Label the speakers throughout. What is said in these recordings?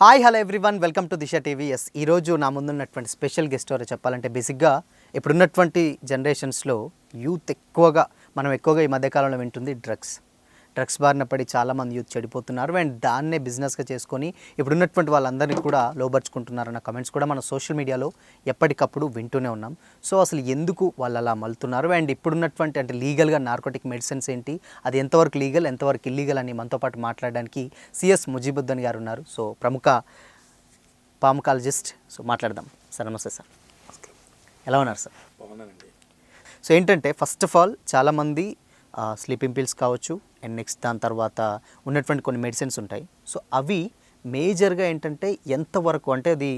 Speaker 1: Hi hello everyone, welcome to Disha TV. ఈరోజు నా ముందున్నటువంటి స్పెషల్ గెస్ట్ ఎవరో చెప్పాలంటే, బేసిక్గా ఇప్పుడున్నటువంటి జనరేషన్స్లో యూత్ ఎక్కువగా ఈ మధ్యకాలంలో వింటుంది డ్రగ్స్ బారిన పడి చాలామంది యూత్ చెడిపోతున్నారు. అండ్ దాన్నే బిజినెస్గా చేసుకొని ఇప్పుడున్నటువంటి వాళ్ళందరినీ కూడా లోబర్చుకుంటున్నారన్న కమెంట్స్ కూడా మన సోషల్ మీడియాలో ఎప్పటికప్పుడు వింటూనే ఉన్నాం. సో అసలు ఎందుకు వాళ్ళు అలా మలుతున్నారు, అండ్ ఇప్పుడున్నటువంటి అంటే లీగల్గా నార్కోటిక్ మెడిసిన్స్ ఏంటి, అది ఎంతవరకు లీగల్ ఎంతవరకు ఇల్లీగల్ అని మనతో పాటు మాట్లాడడానికి సిఎస్ ముజీబుద్దీన్ గారు ఉన్నారు. సో ప్రముఖ ఫార్మకాలజిస్ట్. సో మాట్లాడదాం. సార్ నమస్తే సార్, ఎలా ఉన్నారు సార్?
Speaker 2: బాగున్నానండి.
Speaker 1: సో ఏంటంటే ఫస్ట్ ఆఫ్ ఆల్ చాలామంది స్లీపింగ్ పిల్స్ కావచ్చు, అండ్ నెక్స్ట్ దాని తర్వాత ఉన్నటువంటి కొన్ని మెడిసిన్స్ ఉంటాయి. సో అవి మేజర్గా ఏంటంటే ఎంతవరకు అంటే అది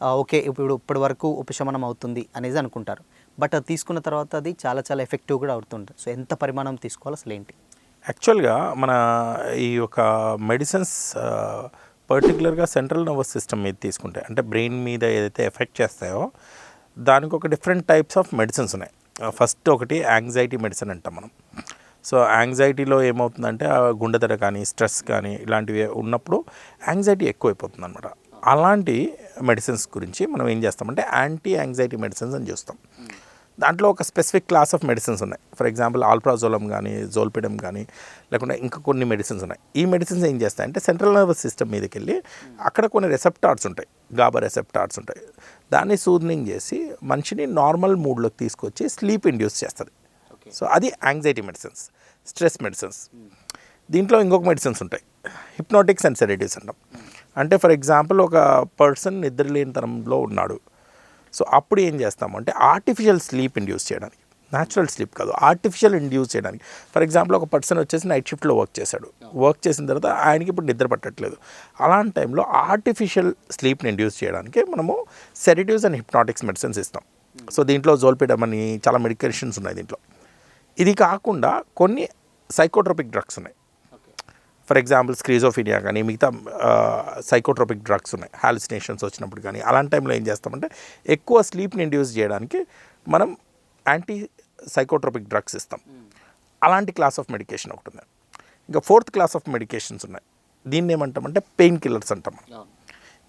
Speaker 1: ఓకే ఇప్పటి వరకు ఉపశమనం అవుతుంది అనేది అనుకుంటారు, బట్ అది తీసుకున్న తర్వాత అది చాలా చాలా ఎఫెక్టివ్ కూడా అవుతుంది. సో ఎంత పరిమాణం తీసుకోవాలి అసలు ఏంటి?
Speaker 2: యాక్చువల్గా మన ఈ యొక్క మెడిసిన్స్ పర్టికులర్గా సెంట్రల్ నర్వస్ సిస్టమ్ మీద తీసుకుంటే, అంటే బ్రెయిన్ మీద ఏదైతే ఎఫెక్ట్ చేస్తాయో దానికి ఒక డిఫరెంట్ టైప్స్ ఆఫ్ మెడిసిన్స్ ఉన్నాయి. ఫస్ట్ ఒకటి యాంగ్జైటీ మెడిసిన్ అంటాం మనం. సో యాంగ్జైటీలో ఏమవుతుందంటే గుండెదడ కానీ స్ట్రెస్ కానీ ఇలాంటివి ఉన్నప్పుడు యాంగ్జైటీ ఎక్కువైపోతుంది అనమాట. అలాంటి మెడిసిన్స్ గురించి మనం ఏం చేస్తామంటే యాంటీ యాంగ్జైటీ మెడిసిన్స్ అని చూస్తాం. దాంట్లో ఒక స్పెసిఫిక్ క్లాస్ ఆఫ్ మెడిసిన్స్ ఉన్నాయి. ఫర్ ఎగ్జాంపుల్ ఆల్ప్రాజోలం కానీ జోల్పిడమ్ కానీ లేకుంటే ఇంకా కొన్ని మెడిసిన్స్ ఉన్నాయి. ఈ మెడిసిన్స్ ఏం చేస్తాయంటే సెంట్రల్ నర్వస్ సిస్టమ్ మీదకి వెళ్ళి అక్కడ కొన్ని రెసెప్టార్స్ ఉంటాయి, గాబా రెసెప్టార్స్ ఉంటాయి. దాన్ని సూదనింగ్ చేసి మనిషిని నార్మల్ మూడ్లోకి తీసుకొచ్చి స్లీప్ ఇండ్యూస్ చేస్తుంది. సో అది యాంగ్జైటీ మెడిసిన్స్. Stress medicines. దీంట్లో ఇంకొక మెడిసిన్స్ ఉంటాయి, హిప్నాటిక్స్ అండ్ సెడేటివ్స్ అంటాం. అంటే ఫర్ ఎగ్జాంపుల్ ఒక పర్సన్ నిద్రలేని తరంలో ఉన్నాడు. సో అప్పుడు ఏం చేస్తామంటే ఆర్టిఫిషియల్ స్లీప్ ఇండ్యూస్ చేయడానికి, న్యాచురల్ స్లీప్ కాదు, ఆర్టిఫిషియల్ ఇండ్యూస్ చేయడానికి. ఫర్ ఎగ్జాంపుల్ ఒక పర్సన్ వచ్చేసి నైట్ షిఫ్ట్లో వర్క్ చేశాడు, వర్క్ చేసిన తర్వాత ఆయనకి ఇప్పుడు నిద్ర పట్టట్లేదు. అలాంటి టైంలో ఆర్టిఫిషియల్ స్లీప్ని ఇండ్యూస్ చేయడానికి మనము సెడేటివ్స్ అండ్ హిప్నాటిక్స్ మెడిసిన్స్ ఇస్తాం. సో దీంట్లో జోల్పిడమ్ అని చాలా మెడికేషన్స్ ఉన్నాయి దీంట్లో. ఇది కాకుండా కొన్ని సైకోట్రోపిక్ డ్రగ్స్ ఉన్నాయి. ఫర్ ఎగ్జాంపుల్ స్క్రీజోఫీనియా కానీ మిగతా సైకోట్రోపిక్ డ్రగ్స్ ఉన్నాయి, హాలుసినేషన్స్ వచ్చినప్పుడు కానీ. అలాంటి టైంలో ఏం చేస్తామంటే ఎక్కువ స్లీప్ని ఇండ్యూస్ చేయడానికి మనం యాంటీ సైకోట్రోపిక్ డ్రగ్స్ ఇస్తాం. అలాంటి క్లాస్ ఆఫ్ మెడికేషన్ ఒకటి ఉంది. ఇంకా ఫోర్త్ క్లాస్ ఆఫ్ మెడికేషన్స్ ఉన్నాయి. దీన్ని ఏమంటామంటే పెయిన్ కిల్లర్స్ అంటాం.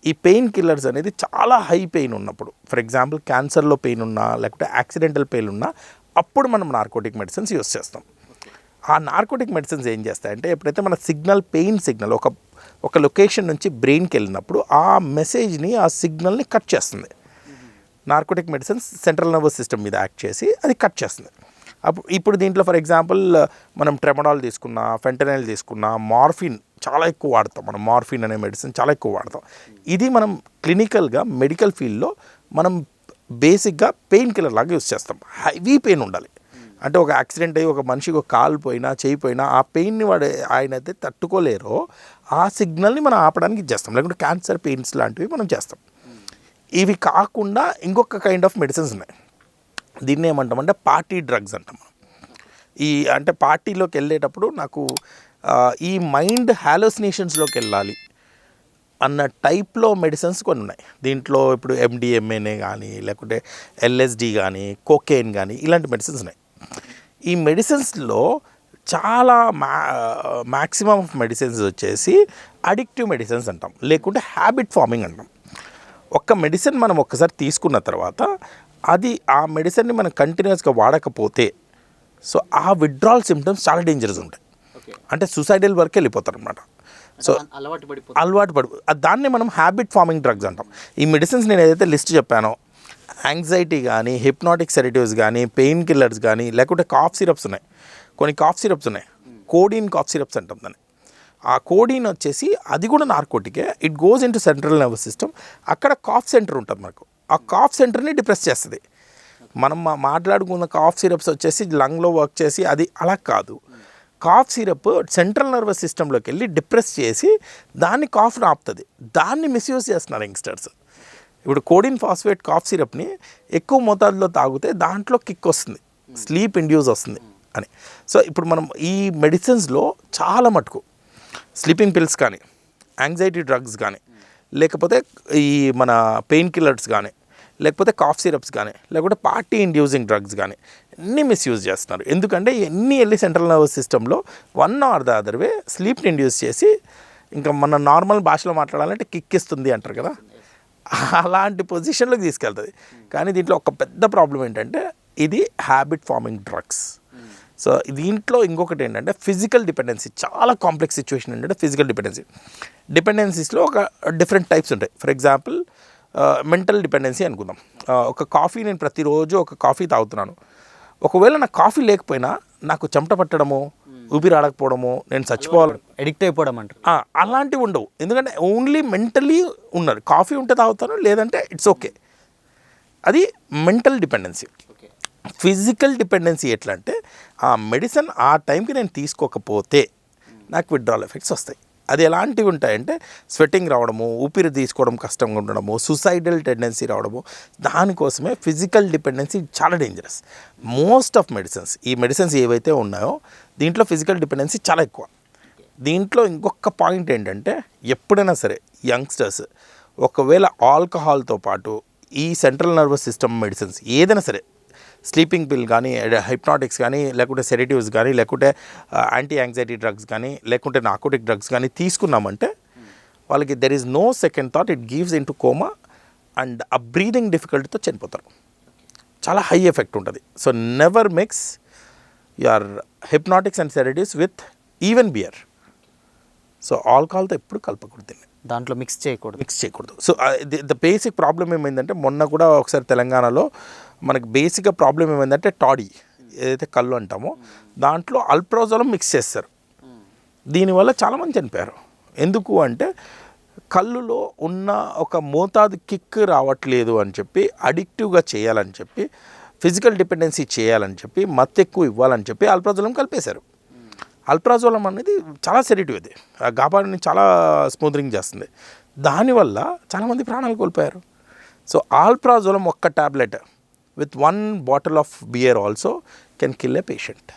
Speaker 2: ఈ పెయిన్ కిల్లర్స్ అనేది చాలా హై పెయిన్ ఉన్నప్పుడు, ఫర్ ఎగ్జాంపుల్ క్యాన్సర్లో పెయిన్ ఉన్నా లేకపోతే యాక్సిడెంటల్ పెయిన్ ఉన్నా అప్పుడు మనం నార్కోటిక్ మెడిసిన్స్ యూస్ చేస్తాం. ఆ నార్కోటిక్ మెడిసిన్స్ ఏం చేస్తాయంటే ఎప్పుడైతే మన పెయిన్ సిగ్నల్ ఒక లొకేషన్ నుంచి బ్రెయిన్కి వెళ్ళినప్పుడు ఆ మెసేజ్ని, ఆ సిగ్నల్ని కట్ చేస్తుంది. Narcotic medicines central nervous system మీద యాక్ట్ చేసి అది కట్ చేస్తుంది. ఇప్పుడు దీంట్లో ఫర్ ఎగ్జాంపుల్ మనం ట్రెమడాల్ తీసుకున్నా, ఫెంటనైల్ తీసుకున్నా, మార్ఫిన్ చాలా ఎక్కువ వాడతాం. మనం మార్ఫిన్ అనే మెడిసిన్ చాలా ఎక్కువ వాడతాం. ఇది మనం క్లినికల్గా మెడికల్ ఫీల్డ్లో మనం బేసిక్గా పెయిన్ కిల్లర్ లాగా యూస్ చేస్తాం. హెవీ పెయిన్ ఉండాలి. అంటే ఒక యాక్సిడెంట్ అయ్యి ఒక మనిషికి ఒక కాలు పోయినా చేయి పోయినా ఆ పెయిన్ని ఆయన అయితే తట్టుకోలేరో ఆ సిగ్నల్ని మనం ఆపడానికి చేస్తాం. లేకుంటే క్యాన్సర్ పెయిన్స్ లాంటివి మనం చేస్తాం. ఇవి కాకుండా ఇంకొక కైండ్ ఆఫ్ మెడిసిన్స్ ఉన్నాయి. దీన్ని ఏమంటామంటే పార్టీ డ్రగ్స్ అంటాం. అంటే పార్టీలోకి వెళ్ళేటప్పుడు నాకు ఈ మైండ్ హాలోసినేషన్స్లోకి వెళ్ళాలి అన్న టైప్లో మెడిసిన్స్ కొన్ని ఉన్నాయి. దీంట్లో ఇప్పుడు ఎండిఎంఏనే కానీ లేకుంటే ఎల్ఎస్డి కానీ కోకేన్ కానీ ఇలాంటి మెడిసిన్స్ ఉన్నాయి. ఈ మెడిసిన్స్లో చాలా మ్యాక్సిమం ఆఫ్ మెడిసిన్స్ వచ్చేసి అడిక్టివ్ మెడిసిన్స్ అంటాం, లేకుంటే హ్యాబిట్ ఫార్మింగ్ అంటాం. ఒక్క మెడిసిన్ మనం ఒక్కసారి తీసుకున్న తర్వాత అది ఆ మెడిసిన్ని మనం కంటిన్యూస్గా వాడకపోతే సో ఆ విత్డ్రాల్ సిమ్టమ్స్ చాలా డేంజరస్ ఉంటాయి. అంటే సూసైడల్ వరకు వెళ్ళిపోతారు అనమాట. సో అలవాటు పడి దాన్ని మనం హ్యాబిట్ ఫార్మింగ్ డ్రగ్స్ అంటాం. ఈ మెడిసిన్స్ నేను ఏదైతే లిస్ట్ చెప్పానో యాంగ్జైటీ కానీ, హిప్నాటిక్ సెడేటివ్స్ కానీ, పెయిన్ కిల్లర్స్ కానీ, లేకుంటే కాఫ్ సిరప్స్ ఉన్నాయి. కొన్ని కాఫ్ సిరప్స్ ఉన్నాయి, కోడిన్ కాఫ్ సిరప్స్ అంటాం దాన్ని. ఆ కోడిన్ వచ్చేసి అది కూడా నార్కోటికే. It goes in to central nervous system. అక్కడ కాఫ్ సెంటర్ ఉంటుంది మనకు. ఆ కాఫ్ సెంటర్ని డిప్రెస్ చేస్తుంది. మనం మాట్లాడుకున్న కాఫ్ సిరప్స్ వచ్చేసి లంగ్లో వర్క్ చేసి అది అలా కాదు. కాఫ్ సిరప్ సెంట్రల్ నర్వస్ సిస్టంలోకి వెళ్ళి డిప్రెస్ చేసి దాన్ని కాఫ్ని ఆపుతుంది. దాన్ని మిస్యూజ్ చేస్తున్నారు యంగ్స్టర్స్. ఇప్పుడు కోడిన్ ఫాస్ఫేట్ కాఫ్ సిరప్ని ఎక్కువ మోతాదులో తాగితే దాంట్లో కిక్ వస్తుంది, స్లీప్ ఇండ్యూస్ వస్తుంది అని. సో ఇప్పుడు మనం ఈ మెడిసిన్స్లో చాలా మటుకు స్లీపింగ్ పిల్స్ కానీ, యాంగ్జైటీ డ్రగ్స్ కానీ, లేకపోతే ఈ మన పెయిన్ కిల్లర్స్ కానీ, లేకపోతే కాఫ్ సిరప్స్ కానీ, లేకపోతే పార్టీ ఇండ్యూసింగ్ డ్రగ్స్ కానీ అన్నీ మిస్యూజ్ చేస్తున్నారు. ఎందుకంటే ఎన్ని వెళ్ళి సెంట్రల్ నర్వస్ సిస్టంలో one or the other way స్లీప్ని ఇండ్యూస్ చేసి ఇంకా మన నార్మల్ భాషలో మాట్లాడాలంటే కిక్ ఇస్తుంది అంటారు కదా, అలాంటి పొజిషన్లోకి తీసుకెళ్తుంది. కానీ దీంట్లో ఒక పెద్ద ప్రాబ్లం ఏంటంటే ఇది హ్యాబిట్ ఫార్మింగ్ డ్రగ్స్. సో దీంట్లో ఇంకొకటి ఏంటంటే ఫిజికల్ డిపెండెన్సీ. చాలా కాంప్లెక్స్ సిచ్యువేషన్ ఏంటంటే ఫిజికల్ డిపెండెన్సీస్లో ఒక డిఫరెంట్ టైప్స్ ఉంటాయి. ఫర్ ఎగ్జాంపుల్ మెంటల్ డిపెండెన్సీ అనుకుందాం. ఒక కాఫీ, నేను ప్రతిరోజు ఒక కాఫీ తాగుతున్నాను. ఒకవేళ నాకు కాఫీ లేకపోయినా నాకు చెమట పట్టడము, ఊపిరి ఆడకపోవడము, నేను చచ్చిపోవాలి,
Speaker 1: ఎడిక్ట్ అయిపోవడం అంటారు,
Speaker 2: అలాంటివి ఉండవు. ఎందుకంటే ఓన్లీ మెంటలీ ఉన్నారు. కాఫీ ఉంటే తాగుతాను, లేదంటే ఇట్స్ ఓకే. అది మెంటల్ డిపెండెన్సీ. ఫిజికల్ డిపెండెన్సీ ఎట్లా అంటే ఆ మెడిసిన్ ఆ టైంకి నేను తీసుకోకపోతే నాకు విత్డ్రాల్ ఎఫెక్ట్స్ వస్తాయి. అది ఎలాంటివి ఉంటాయంటే స్వెట్టింగ్ రావడము, ఊపిరి తీసుకోవడం కష్టంగా ఉండడము, సూసైడల్ టెండెన్సీ రావడము. దానికోసమే ఫిజికల్ డిపెండెన్సీ చాలా డేంజరస్. మోస్ట్ ఆఫ్ మెడిసిన్స్, ఈ మెడిసిన్స్ ఏవైతే ఉన్నాయో దీంట్లో ఫిజికల్ డిపెండెన్సీ చాలా ఎక్కువ. దీంట్లో ఇంకొక పాయింట్ ఏంటంటే ఎప్పుడైనా సరే యంగ్స్టర్స్ ఒకవేళ ఆల్కహాల్తో పాటు ఈ సెంట్రల్ నర్వస్ సిస్టమ్ మెడిసిన్స్ ఏదైనా సరే, స్లీపింగ్ పిల్ కానీ, హైప్నాటిక్స్ కానీ, లేకుంటే సెడేటివ్స్ కానీ, లేకుంటే యాంటీ యాంగ్జైటీ డ్రగ్స్ కానీ, లేకుంటే నార్కోటిక్ డ్రగ్స్ కానీ తీసుకున్నామంటే వాళ్ళకి there is no second thought, it gives in to coma and ఆ బ్రీదింగ్ డిఫికల్టీతో చనిపోతారు. చాలా హై ఎఫెక్ట్ ఉంటుంది. So never mix your hypnotics and sedatives with even beer. So ఆల్కహాల్తో ఎప్పుడు కలపకూడదు,
Speaker 1: దాంట్లో మిక్స్ చేయకూడదు.
Speaker 2: సో ద బేసిక్ ప్రాబ్లం ఏమైందంటే మొన్న కూడా ఒకసారి తెలంగాణలో మనకి బేసిక్గా ప్రాబ్లం ఏమైందంటే టాడీ ఏదైతే కళ్ళు అంటామో దాంట్లో అల్ప్రోజోలం మిక్స్ చేస్తారు. దీనివల్ల చాలామంది చనిపోయారు. ఎందుకు అంటే కళ్ళులో ఉన్న ఒక మోతాదు కిక్ రావట్లేదు అని చెప్పి, అడిక్టివ్గా చేయాలని చెప్పి, ఫిజికల్ డిపెండెన్సీ చేయాలని చెప్పి, మత్తు ఎక్కువ ఇవ్వాలని చెప్పి అల్ప్రోజోలం కలిపేశారు. అల్ప్రాజోలం అనేది చాలా సెడేటివ్, అది గాబాని చాలా స్మూదరింగ్ చేస్తుంది. దానివల్ల చాలామంది ప్రాణాలు కోల్పోయారు. సో ఆల్ప్రాజోలం ఒక్క tablet with 1 bottle of beer also can kill a patient.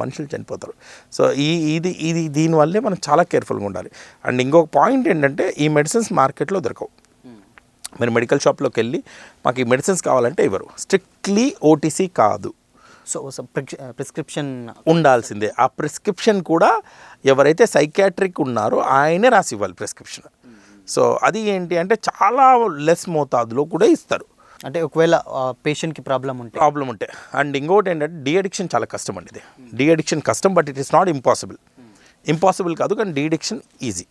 Speaker 2: మనుషులు చనిపోతారు. సో ఇది దీనివల్లే మనం చాలా కేర్ఫుల్గా ఉండాలి. అండ్ ఇంకొక పాయింట్ ఏంటంటే ఈ మెడిసిన్స్ మార్కెట్లో దొరకవు. మీరు మెడికల్ షాప్లోకి వెళ్ళి మాకు ఈ మెడిసిన్స్ కావాలంటే ఇవ్వరు. స్ట్రిక్ట్లీ ఓటీసీ కాదు.
Speaker 1: సో ప్రిస్క్రిప్షన్
Speaker 2: ఉండాల్సిందే. ఆ ప్రిస్క్రిప్షన్ కూడా ఎవరైతే సైకాట్రిక్ ఉన్నారో ఆయనే రాసి ఇవ్వాలి ప్రిస్క్రిప్షన్. సో అది ఏంటి అంటే చాలా లెస్ మోతాదులో కూడా ఇస్తారు.
Speaker 1: అంటే ఒకవేళ పేషెంట్కి ప్రాబ్లం ఉంటే.
Speaker 2: అండ్ ఇంకోటి ఏంటంటే డీ అడిక్షన్ చాలా కష్టం అండి. ఇది డీ అడిక్షన్ కష్టం, but it is not impossible కాదు, కానీ డీ అడిక్షన్ ఈజీ.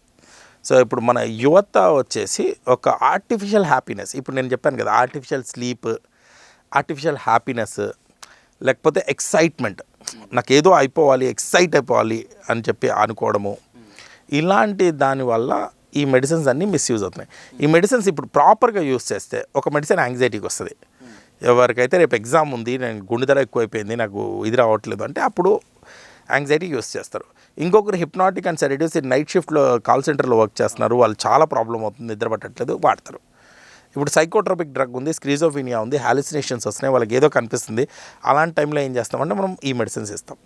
Speaker 2: సో ఇప్పుడు మన యువత వచ్చేసి ఒక ఆర్టిఫిషియల్ హ్యాపీనెస్, ఇప్పుడు నేను చెప్పాను కదా, ఆర్టిఫిషియల్ స్లీప్, ఆర్టిఫిషియల్ హ్యాపీనెస్, లేకపోతే ఎక్సైట్మెంట్, నాకు ఏదో అయిపోవాలి, ఎక్సైట్ అయిపోవాలి అని చెప్పి అనుకోవడము, ఇలాంటి దానివల్ల ఈ మెడిసిన్స్ అన్నీ మిస్యూజ్ అవుతున్నాయి. ఈ మెడిసిన్స్ ఇప్పుడు ప్రాపర్గా యూస్ చేస్తే ఒక మెడిసిన్ యాంగ్జైటీకి వస్తుంది. ఎవరికైతే రేపు ఎగ్జామ్ ఉంది, నేను గుండె ధర ఎక్కువైపోయింది, నాకు ఇది రావట్లేదు అంటే అప్పుడు యాంగ్జైటీ యూస్ చేస్తారు. ఇంకొకరు హిప్నాటిక్ అండ్ సెడేటివ్స్ నైట్ షిఫ్ట్లో కాల్ సెంటర్లో వర్క్ చేస్తున్నారు, వాళ్ళు చాలా ప్రాబ్లం అవుతుంది, నిద్ర పట్టట్లేదు, వాడతారు. ఇప్పుడు సైకోట్రోపిక్ డ్రగ్ ఉంది, స్క్రీజోఫీనియా ఉంది, హాలుసినేషన్స్ వస్తున్నాయి, వాళ్ళకి ఏదో కనిపిస్తుంది. అలాంటి టైంలో ఏం చేస్తామంటే మనం ఈ మెడిసిన్స్ ఇస్తాం.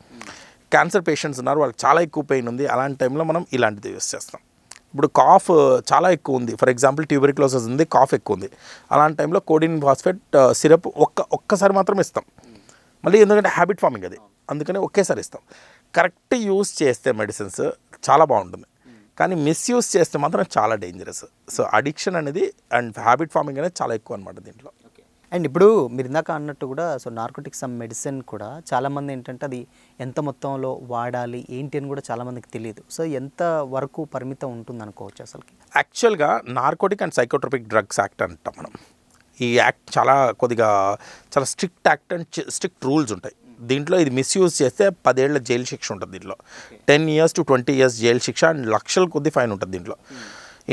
Speaker 2: క్యాన్సర్ పేషెంట్స్ ఉన్నారు, వాళ్ళకి చాలా ఎక్కువ పెయిన్ ఉంది, అలాంటి టైంలో మనం ఇలాంటిది యూస్ చేస్తాం. ఇప్పుడు కాఫ్ చాలా ఎక్కువ ఉంది, ఫర్ ఎగ్జాంపుల్ ట్యూబెరిక్లోసిస్ ఉంది, కాఫ్ ఎక్కువ ఉంది, అలాంటి టైంలో కోడిన్ ఫాస్ఫేట్ సిరప్ ఒక్కసారి మాత్రం ఇస్తాం. మళ్ళీ ఎందుకంటే హ్యాబిట్ ఫార్మింగ్ అది, అందుకని ఒకేసారి ఇస్తాం. కరెక్ట్ యూస్ చేస్తే మెడిసిన్స్ చాలా బాగుంటుంది, కానీ మిస్యూజ్ చేస్తే మాత్రం చాలా డేంజరస్. సో అడిక్షన్ అనేది అండ్ హ్యాబిట్ ఫార్మింగ్ అనేది చాలా ఎక్కువ అనమాట దీంట్లో.
Speaker 1: అండ్ ఇప్పుడు మీరు ఇందాక అన్నట్టు కూడా సో నార్కోటిక్ సమ్ మెడిసిన్ కూడా చాలామంది ఏంటంటే అది ఎంత మొత్తంలో వాడాలి ఏంటి అని కూడా చాలామందికి తెలియదు. సో ఎంత వరకు పరిమితం ఉంటుంది అనుకోవచ్చు అసలుకి?
Speaker 2: యాక్చువల్గా narcotic and psychotropic drugs act అంటాం మనం. ఈ యాక్ట్ చాలా చాలా strict act and strict rules ఉంటాయి. దీంట్లో ఇది మిస్యూజ్ చేస్తే 10 ఏళ్ల జైలు శిక్ష ఉంటుంది. దీంట్లో 10 years to 20 years జైలు శిక్ష అండ్ లక్షల కొద్ది ఫైన్ ఉంటుంది దీంట్లో.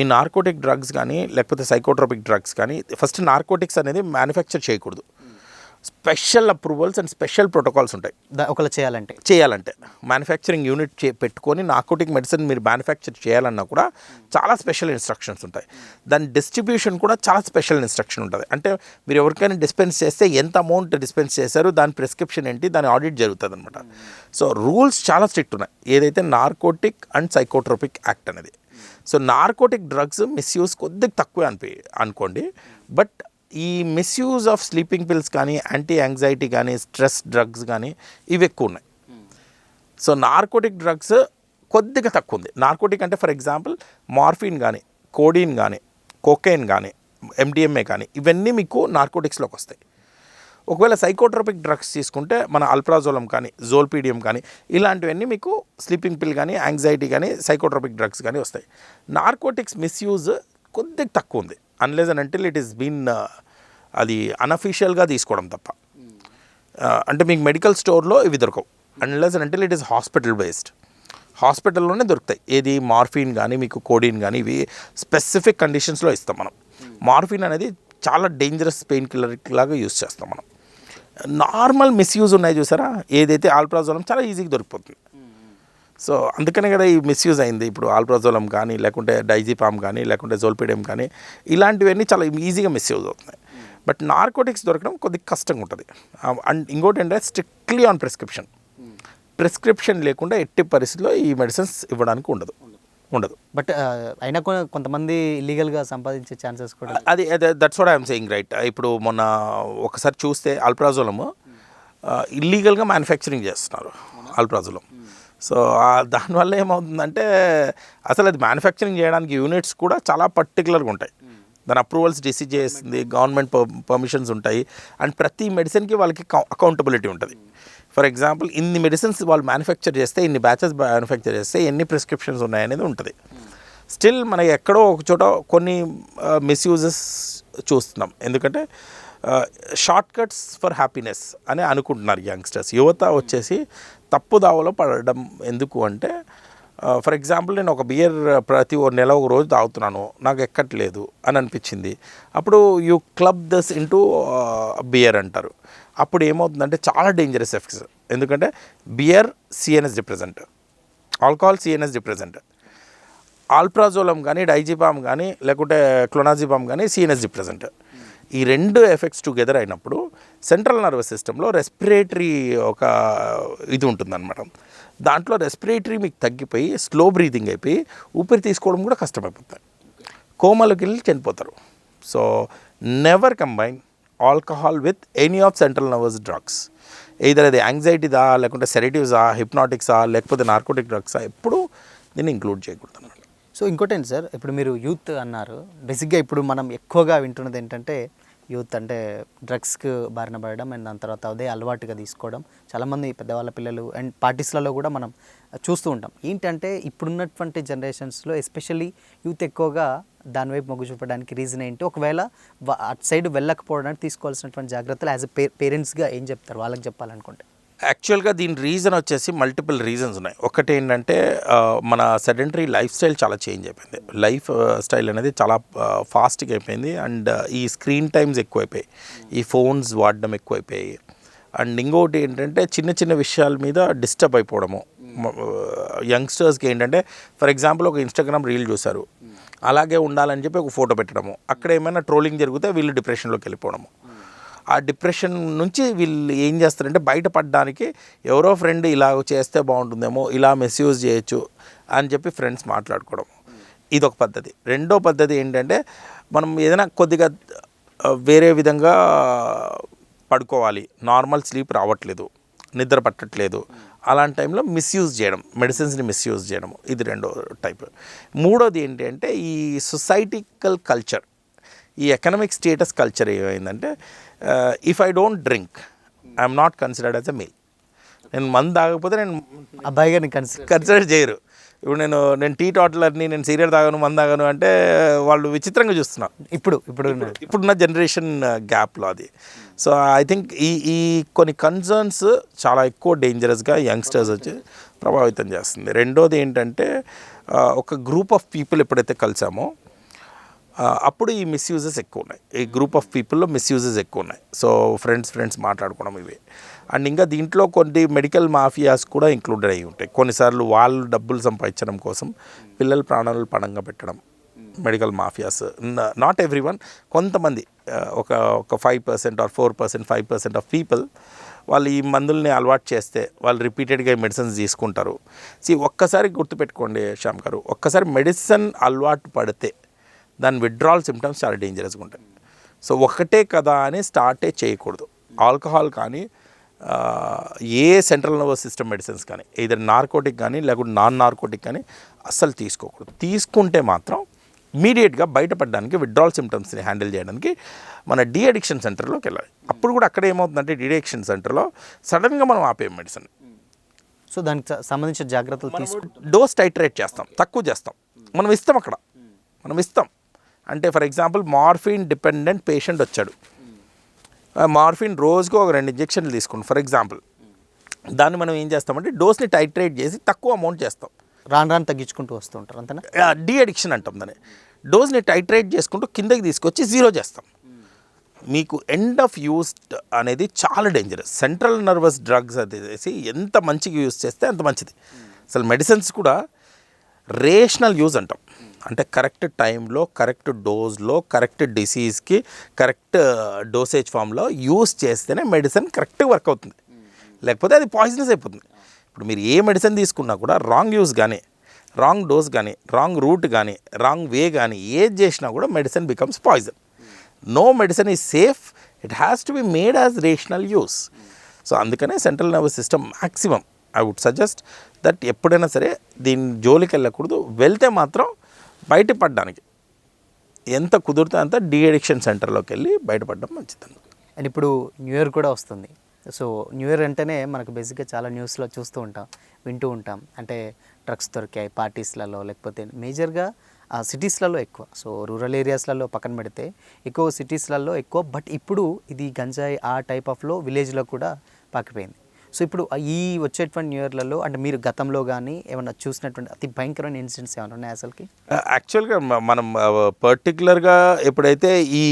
Speaker 2: ఈ నార్కోటిక్ డ్రగ్స్ కానీ లేకపోతే సైకోట్రోపిక్ డ్రగ్స్ కానీ ఫస్ట్ నార్కోటిక్స్ అనేది మ్యానుఫ్యాక్చర్ చేయకూడదు. Special approvals and special protocols ఉంటాయి.
Speaker 1: ఒకవేళ చేయాలంటే
Speaker 2: మ్యానుఫ్యాక్చరింగ్ యూనిట్ పెట్టుకొని నార్కోటిక్ మెడిసిన్ మీరు మ్యానుఫ్యాక్చర్ చేయాలన్నా కూడా చాలా స్పెషల్ ఇన్స్ట్రక్షన్స్ ఉంటాయి. దాని డిస్ట్రిబ్యూషన్ కూడా చాలా స్పెషల్ ఇన్స్ట్రక్షన్ ఉంటుంది. అంటే మీరు ఎవరికైనా డిస్పెన్స్ చేస్తే ఎంత అమౌంట్ డిస్పెన్స్ చేశారు, దాని ప్రిస్క్రిప్షన్ ఏంటి, దాని ఆడిట్ జరుగుతుంది అనమాట. సో రూల్స్ చాలా స్ట్రిక్ట్ ఉన్నాయి ఏదైతే నార్కోటిక్ అండ్ సైకోట్రోపిక్ యాక్ట్ అనేది. సో నార్కోటిక్ డ్రగ్స్ మిస్యూజ్ కొద్దిగా తక్కువే అనుకోండి, బట్ ఈ మిస్యూజ్ ఆఫ్ స్లీపింగ్ పిల్స్ కానీ యాంటీ యాంగ్జైటీ కానీ స్ట్రెస్ డ్రగ్స్ కానీ ఇవి ఎక్కువ ఉన్నాయి. సో నార్కోటిక్ డ్రగ్స్ కొద్దిగా తక్కువ ఉంది. నార్కోటిక్ అంటే ఫర్ ఎగ్జాంపుల్ మార్ఫిన్ కానీ, కోడీన్ కానీ, కోకైన్ కానీ, ఎండిఎంఏ కానీ ఇవన్నీ మీకు నార్కోటిక్స్లోకి వస్తాయి. ఒకవేళ సైకోట్రోపిక్ డ్రగ్స్ తీసుకుంటే మన అల్ప్రాజోలం కానీ, జోల్పీడియం కానీ ఇలాంటివన్నీ మీకు స్లీపింగ్ పిల్ కానీ, యాంగ్జైటీ కానీ, సైకోట్రోపిక్ డ్రగ్స్ కానీ వస్తాయి. నార్కోటిక్స్ మిస్యూజ్ కొద్దిగా తక్కువ ఉంది, unless and until it is been అది అన్అఫీషియల్గా తీసుకోవడం తప్ప. అంటే మీకు మెడికల్ స్టోర్లో ఇవి దొరకవు, unless and until it is hospital based. హాస్పిటల్లోనే దొరుకుతాయి. ఏది మార్ఫిన్ కానీ, మీకు కోడిన్ కానీ, ఇవి స్పెసిఫిక్ కండిషన్స్లో ఇస్తాం మనం. మార్ఫిన్ అనేది చాలా డేంజరస్ పెయిన్ కిల్లర్ లాగా యూస్ చేస్తాం మనం. నార్మల్ మిస్యూజ్ ఉన్నాయి చూసారా, ఏదైతే ఆల్ప్రాజోలం చాలా ఈజీగా దొరికిపోతుంది. సో అందుకనే కదా ఈ మిస్యూజ్ అయింది. ఇప్పుడు ఆల్ప్రాజోలం కానీ, లేకుంటే డైజిపామ్ కానీ, లేకుంటే జోల్పీడియం కానీ ఇలాంటివన్నీ చాలా ఈజీగా మిస్యూజ్ అవుతున్నాయి. బట్ నార్కోటిక్స్ దొరకడం కొద్దిగా కష్టంగా ఉంటుంది. అండ్ ఇంకోటి ఏంటంటే స్ట్రిక్ట్లీ ఆన్ ప్రిస్క్రిప్షన్ లేకుండా ఎట్టి పరిస్థితుల్లో ఈ మెడిసిన్స్ ఇవ్వడానికి ఉండదు.
Speaker 1: బట్ అయినా కొంతమంది ఇల్లీగల్గా సంపాదించే ఛాన్సెస్ కూడా
Speaker 2: అది that's what I'm saying right. ఇప్పుడు మొన్న ఒకసారి చూస్తే అల్ప్రాజోలము ఇల్లీగల్గా మ్యానుఫ్యాక్చరింగ్ చేస్తున్నారు అల్ప్రాజోలం. సో దానివల్ల ఏమవుతుందంటే అసలు అది మ్యానుఫ్యాక్చరింగ్ చేయడానికి యూనిట్స్ కూడా చాలా పర్టికులర్గా ఉంటాయి. దాని అప్రూవల్స్ డిసీజ్ చేస్తుంది, గవర్నమెంట్ పర్మిషన్స్ ఉంటాయి, అండ్ ప్రతి మెడిసిన్కి వాళ్ళకి అకౌంటబిలిటీ ఉంటుంది. ఫర్ ఎగ్జాంపుల్ ఇన్ని మెడిసిన్స్ వాళ్ళు మ్యానుఫ్యాక్చర్ చేస్తే, ఇన్ని బ్యాచెస్ మ్యానుఫ్యాక్చర్ చేస్తే ఎన్ని ప్రిస్క్రిప్షన్స్ ఉన్నాయనేది ఉంటుంది. స్టిల్ మనకి ఎక్కడో ఒక చోట కొన్ని మిస్యూజెస్ చూస్తున్నాం. ఎందుకంటే షార్ట్ కట్స్ ఫర్ హ్యాపీనెస్ అని అనుకుంటున్నారు యంగ్స్టర్స్. యువత వచ్చేసి తప్పు దావలో పడడం ఎందుకు అంటే, ఫర్ ఎగ్జాంపుల్ నేను ఒక బియర్ ప్రతి నెల ఒక రోజు తాగుతున్నాను, నాకు ఎక్కట్లేదు అని అనిపించింది. అప్పుడు you club this into beer అంటారు. అప్పుడు ఏమవుతుందంటే చాలా డేంజరస్ ఎఫెక్ట్స్. ఎందుకంటే beer CNS depressant, alcohol CNS depressant, alprazolam కానీ, డైజిపామ్ కానీ, లేకుంటే క్లోనాజిపామ్ కానీ సిఎన్ఎస్ డిప్రెసెంట్. ఈ రెండు ఎఫెక్ట్స్ టుగెదర్ అయినప్పుడు సెంట్రల్ నర్వస్ సిస్టంలో రెస్పిరేటరీ ఒక ఇది ఉంటుందన్నమాట. దాంట్లో రెస్పిరేటరీ మీకు తగ్గిపోయి స్లో బ్రీతింగ్ అయిపోయి ఊపిరి తీసుకోవడం కూడా కష్టమైపోతుంది, కోమాలోకి వెళ్ళి చనిపోతారు. So never combine alcohol with any of central nervous drugs. Either అది యాంగ్జైటీదా, లేకుంటే సెడేటివ్సా, హిప్నాటిక్సా, లేకపోతే నార్కోటిక్ డ్రగ్సా, ఎప్పుడూ దీన్ని ఇంక్లూడ్ చేయకూడదు అన్నమాట.
Speaker 1: సో ఇంకోటేంటి సార్, ఇప్పుడు మీరు యూత్ అన్నారు. బేసిక్గా ఇప్పుడు మనం ఎక్కువగా వింటున్నది ఏంటంటే యూత్ అంటే డ్రగ్స్కి బారిన పడడం అండ్ దాని తర్వాత అదే అలవాటుగా తీసుకోవడం. చాలామంది పెద్దవాళ్ళ పిల్లలు అండ్ పార్టీస్లలో కూడా మనం చూస్తూ ఉంటాం. ఏంటంటే ఇప్పుడున్నటువంటి జనరేషన్స్లో ఎస్పెషల్లీ యూత్ ఎక్కువగా దానివైపు మొగ్గు చూపడానికి రీజన్ ఏంటి? ఒకవేళ అటు సైడ్ వెళ్ళకపోవడానికి తీసుకోవాల్సినటువంటి జాగ్రత్తలు యాజ్ ఎ పేరెంట్స్గా ఏం చెప్తారు వాళ్ళకి చెప్పాలనుకుంటే?
Speaker 2: యాక్చువల్గా దీని రీజన్ వచ్చేసి మల్టిపుల్ రీజన్స్ ఉన్నాయి. ఒకటి ఏంటంటే మన సెడెంటరీ లైఫ్ స్టైల్ చాలా చేంజ్ అయిపోయింది. లైఫ్ స్టైల్ అనేది చాలా ఫాస్ట్గా అయిపోయింది. అండ్ ఈ స్క్రీన్ టైమ్స్ ఎక్కువైపోయాయి, ఈ ఫోన్స్ వాడడం ఎక్కువైపోయాయి. అండ్ ఇంకోటి ఏంటంటే చిన్న చిన్న విషయాల మీద డిస్టర్బ్ అయిపోవడము. యంగ్స్టర్స్కి ఏంటంటే ఫర్ ఎగ్జాంపుల్ ఒక ఇన్స్టాగ్రామ్ రీల్ చూశారు, అలాగే ఉండాలని చెప్పి ఒక ఫోటో పెట్టడము, అక్కడ ఏమైనా ట్రోలింగ్ జరిగితే వీళ్ళు డిప్రెషన్లోకి వెళ్ళిపోవడము. ఆ డిప్రెషన్ నుంచి వీళ్ళు ఏం చేస్తారంటే బయటపడడానికి ఎవరో ఫ్రెండ్ ఇలా చేస్తే బాగుంటుందేమో, ఇలా మిస్యూజ్ చేయొచ్చు అని చెప్పి ఫ్రెండ్స్ మాట్లాడుకోవడం, ఇదొక పద్ధతి. రెండో పద్ధతి ఏంటంటే మనం ఏదైనా కొద్దిగా వేరే విధంగా పడుకోవాలి, నార్మల్ స్లీప్ రావట్లేదు, నిద్ర పట్టట్లేదు, అలాంటి టైంలో మిస్యూజ్ చేయడం, మెడిసిన్స్ని మిస్యూజ్ చేయడం, ఇది రెండో టైప్. మూడోది ఏంటంటే ఈ సొసైటికల్ కల్చర్, ఈ ఎకనామిక్ స్టేటస్ కల్చర్ ఏమైందంటే if I don't drink I'm not considered as a male. నేను మందు తాగకపోతే నేను
Speaker 1: అబ్బాయిగా
Speaker 2: కన్సిడర్ చేయరు. ఇప్పుడు నేను టీ టాటలర్ని, నేను సీరియల్ తాగాను, మందు తాగాను అంటే వాళ్ళు విచిత్రంగా చూస్తున్నారు ఇప్పుడున్న జనరేషన్ గ్యాప్లో అది. సో ఐ థింక్ ఈ కొన్ని కన్సర్న్స్ చాలా ఎక్కువ డేంజరస్గా యంగ్స్టర్స్ వచ్చి ప్రభావితం చేస్తుంది. రెండోది ఏంటంటే ఒక గ్రూప్ ఆఫ్ పీపుల్ ఎప్పుడైతే కలిసామో అప్పుడు ఈ మిస్యూజెస్ ఎక్కువ ఉన్నాయి. ఈ గ్రూప్ ఆఫ్ పీపుల్లో మిస్యూజెస్ ఎక్కువ ఉన్నాయి. సో ఫ్రెండ్స్ మాట్లాడుకోవడం ఇవి. అండ్ ఇంకా దీంట్లో కొన్ని మెడికల్ మాఫియాస్ కూడా ఇంక్లూడెడ్ అయ్యి ఉంటాయి. కొన్నిసార్లు వాళ్ళు డబ్బులు సంపాదించడం కోసం పిల్లల ప్రాణాలు పణంగా పెట్టడం, medical mafias. Not every one, కొంతమంది ఒక 5% ఆర్ 4%, 5% ఆఫ్ పీపుల్ వాళ్ళు ఈ మందుల్ని అలవాటు చేస్తే వాళ్ళు రిపీటెడ్గా ఈ మెడిసిన్స్ తీసుకుంటారు. ఒక్కసారి గుర్తుపెట్టుకోండి శ్యామ్ గారు, ఒక్కసారి మెడిసిన్ అలవాటు పడితే దాని విత్డ్రాల్ సిమ్టమ్స్ చాలా డేంజరస్గా ఉంటాయి. సో ఒకటే కదా అని స్టార్టే చేయకూడదు. ఆల్కహాల్ కానీ, ఏ సెంట్రల్ నర్వస్ సిస్టమ్ మెడిసిన్స్ కానీ ఇదర్ నార్కోటిక్ కానీ లేకుంటే నాన్ నార్కోటిక్ కానీ అస్సలు తీసుకోకూడదు. తీసుకుంటే మాత్రం ఇమీడియట్గా బయటపడడానికి విత్డ్రాల్ సిమ్టమ్స్ని హ్యాండిల్ చేయడానికి మన డీ అడిక్షన్ సెంటర్లోకి వెళ్ళాలి. అప్పుడు కూడా అక్కడ ఏమవుతుందంటే డీ అడిక్షన్ సెంటర్లో సడన్గా మనం ఆపేయం మెడిసిన్.
Speaker 1: సో దానికి సంబంధించిన జాగ్రత్తలు తీసుకుంటాం.
Speaker 2: డోస్ టైట్రేట్ చేస్తాం, తక్కువ చేస్తాం, మనం ఇస్తాం అక్కడ, మనం ఇస్తాం. అంటే for example morphine dependent patient వచ్చాడు, మార్ఫిన్ రోజుకు ఒక 2 ఇంజెక్షన్లు తీసుకుంటాం ఫర్ ఎగ్జాంపుల్. దాన్ని మనం ఏం చేస్తామంటే డోస్ని టైట్రేట్ చేసి తక్కువ అమౌంట్ చేస్తాం,
Speaker 1: రాను తగ్గించుకుంటూ వస్తూ ఉంటారు అంతేనా.
Speaker 2: డీ అడిక్షన్ అంటాం దాన్ని. డోస్ని టైట్రేట్ చేసుకుంటూ కిందకి తీసుకొచ్చి 0 చేస్తాం. మీకు ఎండ్ ఆఫ్ యూస్ అనేది చాలా డేంజరస్. సెంట్రల్ నర్వస్ డ్రగ్స్ అనేసి ఎంత మంచిగా యూస్ చేస్తే అంత మంచిది. అసలు మెడిసిన్స్ కూడా రేషనల్ యూజ్ అంటాం, అంటే కరెక్ట్ టైంలో కరెక్ట్ డోస్లో కరెక్ట్ డిసీజ్కి కరెక్ట్ డోసేజ్ ఫామ్లో యూస్ చేస్తేనే మెడిసిన్ కరెక్ట్గా వర్క్ అవుతుంది, లేకపోతే అది పాయిజనస్ అయిపోతుంది. ఇప్పుడు మీరు ఏ మెడిసిన్ తీసుకున్నా కూడా రాంగ్ యూస్ కానీ రాంగ్ డోస్ కానీ రాంగ్ రూట్ కానీ రాంగ్ వే కానీ ఏది చేసినా కూడా medicine becomes poison. No medicine is safe, it has to be made as rational use. So అందుకనే central nervous system maximum I would suggest that ఎప్పుడైనా సరే దీని జోలికి వెళ్ళకూడదు. వెళ్తే మాత్రం బయటపడడానికి ఎంత కుదిరితే అంత డీ అడిక్షన్ సెంటర్లోకి వెళ్ళి బయటపడడం మంచిది.
Speaker 1: అండ్ ఇప్పుడు న్యూ ఇయర్ కూడా వస్తుంది. సో న్యూ ఇయర్ అంటేనే మనకు బేసిక్గా చాలా న్యూస్లో చూస్తూ ఉంటాం, వింటూ ఉంటాం. అంటే డ్రగ్స్ దొరికాయి పార్టీస్లలో, లేకపోతే మేజర్గా సిటీస్లలో ఎక్కువ. సో రూరల్ ఏరియాస్లలో పక్కన పెడితే ఎక్కువ సిటీస్లలో ఎక్కువ. బట్ ఇప్పుడు ఇది గంజాయి ఆ టైప్ ఆఫ్లో విలేజ్లో కూడా పాకిపోయింది. సో ఇప్పుడు ఈ వచ్చేటువంటి న్యూ ఇయర్లలో అంటే మీరు గతంలో కానీ ఏమైనా చూసినటువంటి అతి భయంకరమైన ఇన్సిడెంట్స్ ఏమైనా ఉన్నాయి అసలుకి?
Speaker 2: యాక్చువల్గా మనం పర్టికులర్గా ఎప్పుడైతే ఈ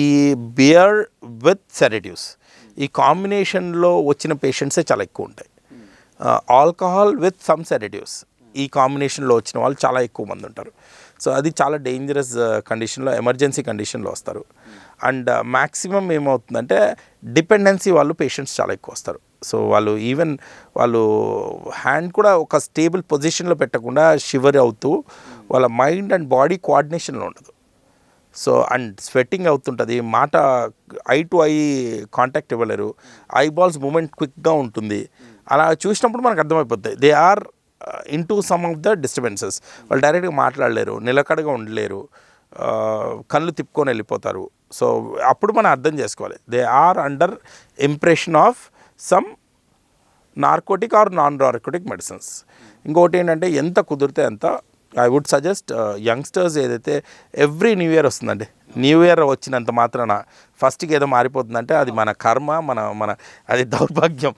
Speaker 2: బియర్ విత్ సెడేటివ్స్ ఈ కాంబినేషన్లో వచ్చిన పేషెంట్సే చాలా ఎక్కువ ఉంటాయి. ఆల్కహాల్ విత్ సమ్ సెడేటివ్స్ ఈ కాంబినేషన్లో వచ్చిన వాళ్ళు చాలా ఎక్కువ మంది ఉంటారు. సో అది చాలా డేంజరస్ కండిషన్లో, ఎమర్జెన్సీ కండిషన్లో వస్తారు. అండ్ మ్యాక్సిమం ఏమవుతుందంటే డిపెండెన్సీ వాళ్ళు పేషెంట్స్ చాలా ఎక్కువ వస్తారు. సో వాళ్ళు ఈవెన్ వాళ్ళు హ్యాండ్ కూడా ఒక స్టేబుల్ పొజిషన్లో పెట్టకుండా షివర్ అవుతూ వాళ్ళ మైండ్ అండ్ బాడీ కోఆర్డినేషన్లో ఉండదు. సో అండ్ స్వెట్టింగ్ అవుతుంటుంది, మాట ఐ టు ఐ కాంటాక్ట్ ఇవ్వలేరు, ఐబాల్స్ మూమెంట్ క్విక్గా ఉంటుంది. అలా చూసినప్పుడు మనకు అర్థమైపోతుంది they are into some of the disturbances. వాళ్ళు డైరెక్ట్గా మాట్లాడలేరు, నిలకడగా ఉండలేరు, కళ్ళు తిప్పుకొని వెళ్ళిపోతారు. సో అప్పుడు మనం అర్థం చేసుకోవాలి they are under impression of some narcotic or non narcotic medicines. ఇంకోటి ఏంటంటే ఎంత కుదిరితే అంత ఐ వుడ్ సజెస్ట్ యంగ్స్టర్స్ ఏదైతే ఎవ్రీ న్యూ ఇయర్ వస్తుందండి, న్యూ ఇయర్ వచ్చినంత మాత్రాన ఫస్ట్కి ఏదో మారిపోతుందంటే అది మన కర్మ, మన అది దౌర్భాగ్యం.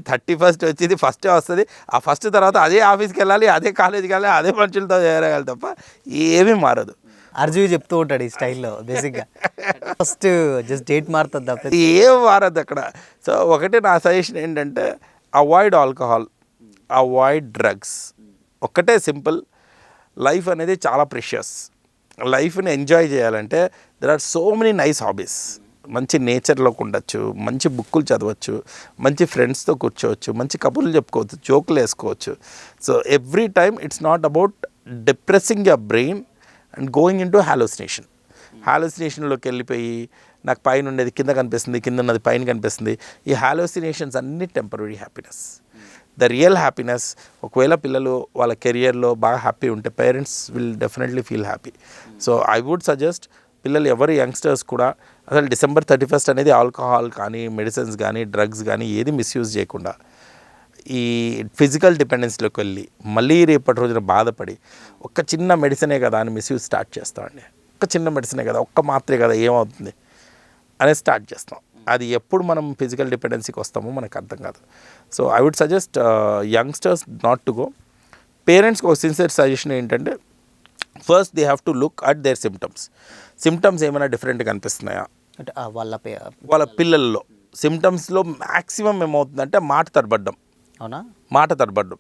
Speaker 2: 31st వచ్చింది, ఫస్టే వస్తుంది, ఆ ఫస్ట్ తర్వాత అదే ఆఫీస్కి వెళ్ళాలి, అదే కాలేజీకి వెళ్ళాలి, అదే మనుషులతో చేరగాలి తప్ప ఏమీ మారదు.
Speaker 1: అర్జువి చెప్తూ ఉంటాడు ఈ స్టైల్లో బేసిక్గా ఫస్ట్ జస్ట్ డేట్ మారుతుంది తప్ప
Speaker 2: ఏం మారదు అక్కడ. సో ఒకటే నా సజెషన్ ఏంటంటే అవాయిడ్ ఆల్కహాల్, అవాయిడ్ డ్రగ్స్. ఒక్కటే సింపుల్, లైఫ్ అనేది చాలా ప్రెషియస్. లైఫ్ని ఎంజాయ్ చేయాలంటే there are so many nice hobbies. మంచి నేచర్లోకి ఉండొచ్చు, మంచి బుక్కులు చదవచ్చు, మంచి ఫ్రెండ్స్తో కూర్చోవచ్చు, మంచి కబుర్లు చెప్పుకోవచ్చు, జోకులు వేసుకోవచ్చు. So every time it's not about depressing your brain and going in to hallucination. హాలోసినేషన్లోకి వెళ్ళిపోయి నాకు పైన ఉండేది కింద కనిపిస్తుంది, కింద ఉన్నది పైన కనిపిస్తుంది. ఈ హాలోసినేషన్స్ అన్నీ temporary happiness. The real happiness ఒకవేళ పిల్లలు వాళ్ళ కెరియర్లో బాగా హ్యాపీ ఉంటే parents will definitely feel happy. So I would suggest పిల్లలు ఎవరు యంగ్స్టర్స్ కూడా అసలు December 31st అనేది ఆల్కహాల్ కానీ మెడిసిన్స్ కానీ డ్రగ్స్ కానీ ఏది మిస్యూజ్ చేయకుండా ఈ ఫిజికల్ డిపెండెన్స్లోకి వెళ్ళి మళ్ళీ రేపటి రోజున బాధపడి ఒక్క చిన్న మెడిసినే కదా అని మిస్యూజ్ స్టార్ట్ చేస్తామండి. ఒక్క చిన్న మెడిసినే కదా, ఒక్క మాత్రే కదా, ఏమవుతుంది అనేది స్టార్ట్ చేస్తాం. అది ఎప్పుడు మనం ఫిజికల్ డిపెండెన్సీకి వస్తామో మనకు అర్థం కాదు. So I would suggest youngsters not to go. పేరెంట్స్కి ఒక సిన్సియర్ సజెషన్ ఏంటంటే first they have to look at their symptoms ఏమైనా డిఫరెంట్గా అనిపిస్తున్నాయా
Speaker 1: అంటే
Speaker 2: వాళ్ళ పిల్లల్లో. సిమ్టమ్స్లో మ్యాక్సిమం ఏమవుతుందంటే మాట తడబడ్డం.
Speaker 1: అవునా?
Speaker 2: మాట తడబడ్డం.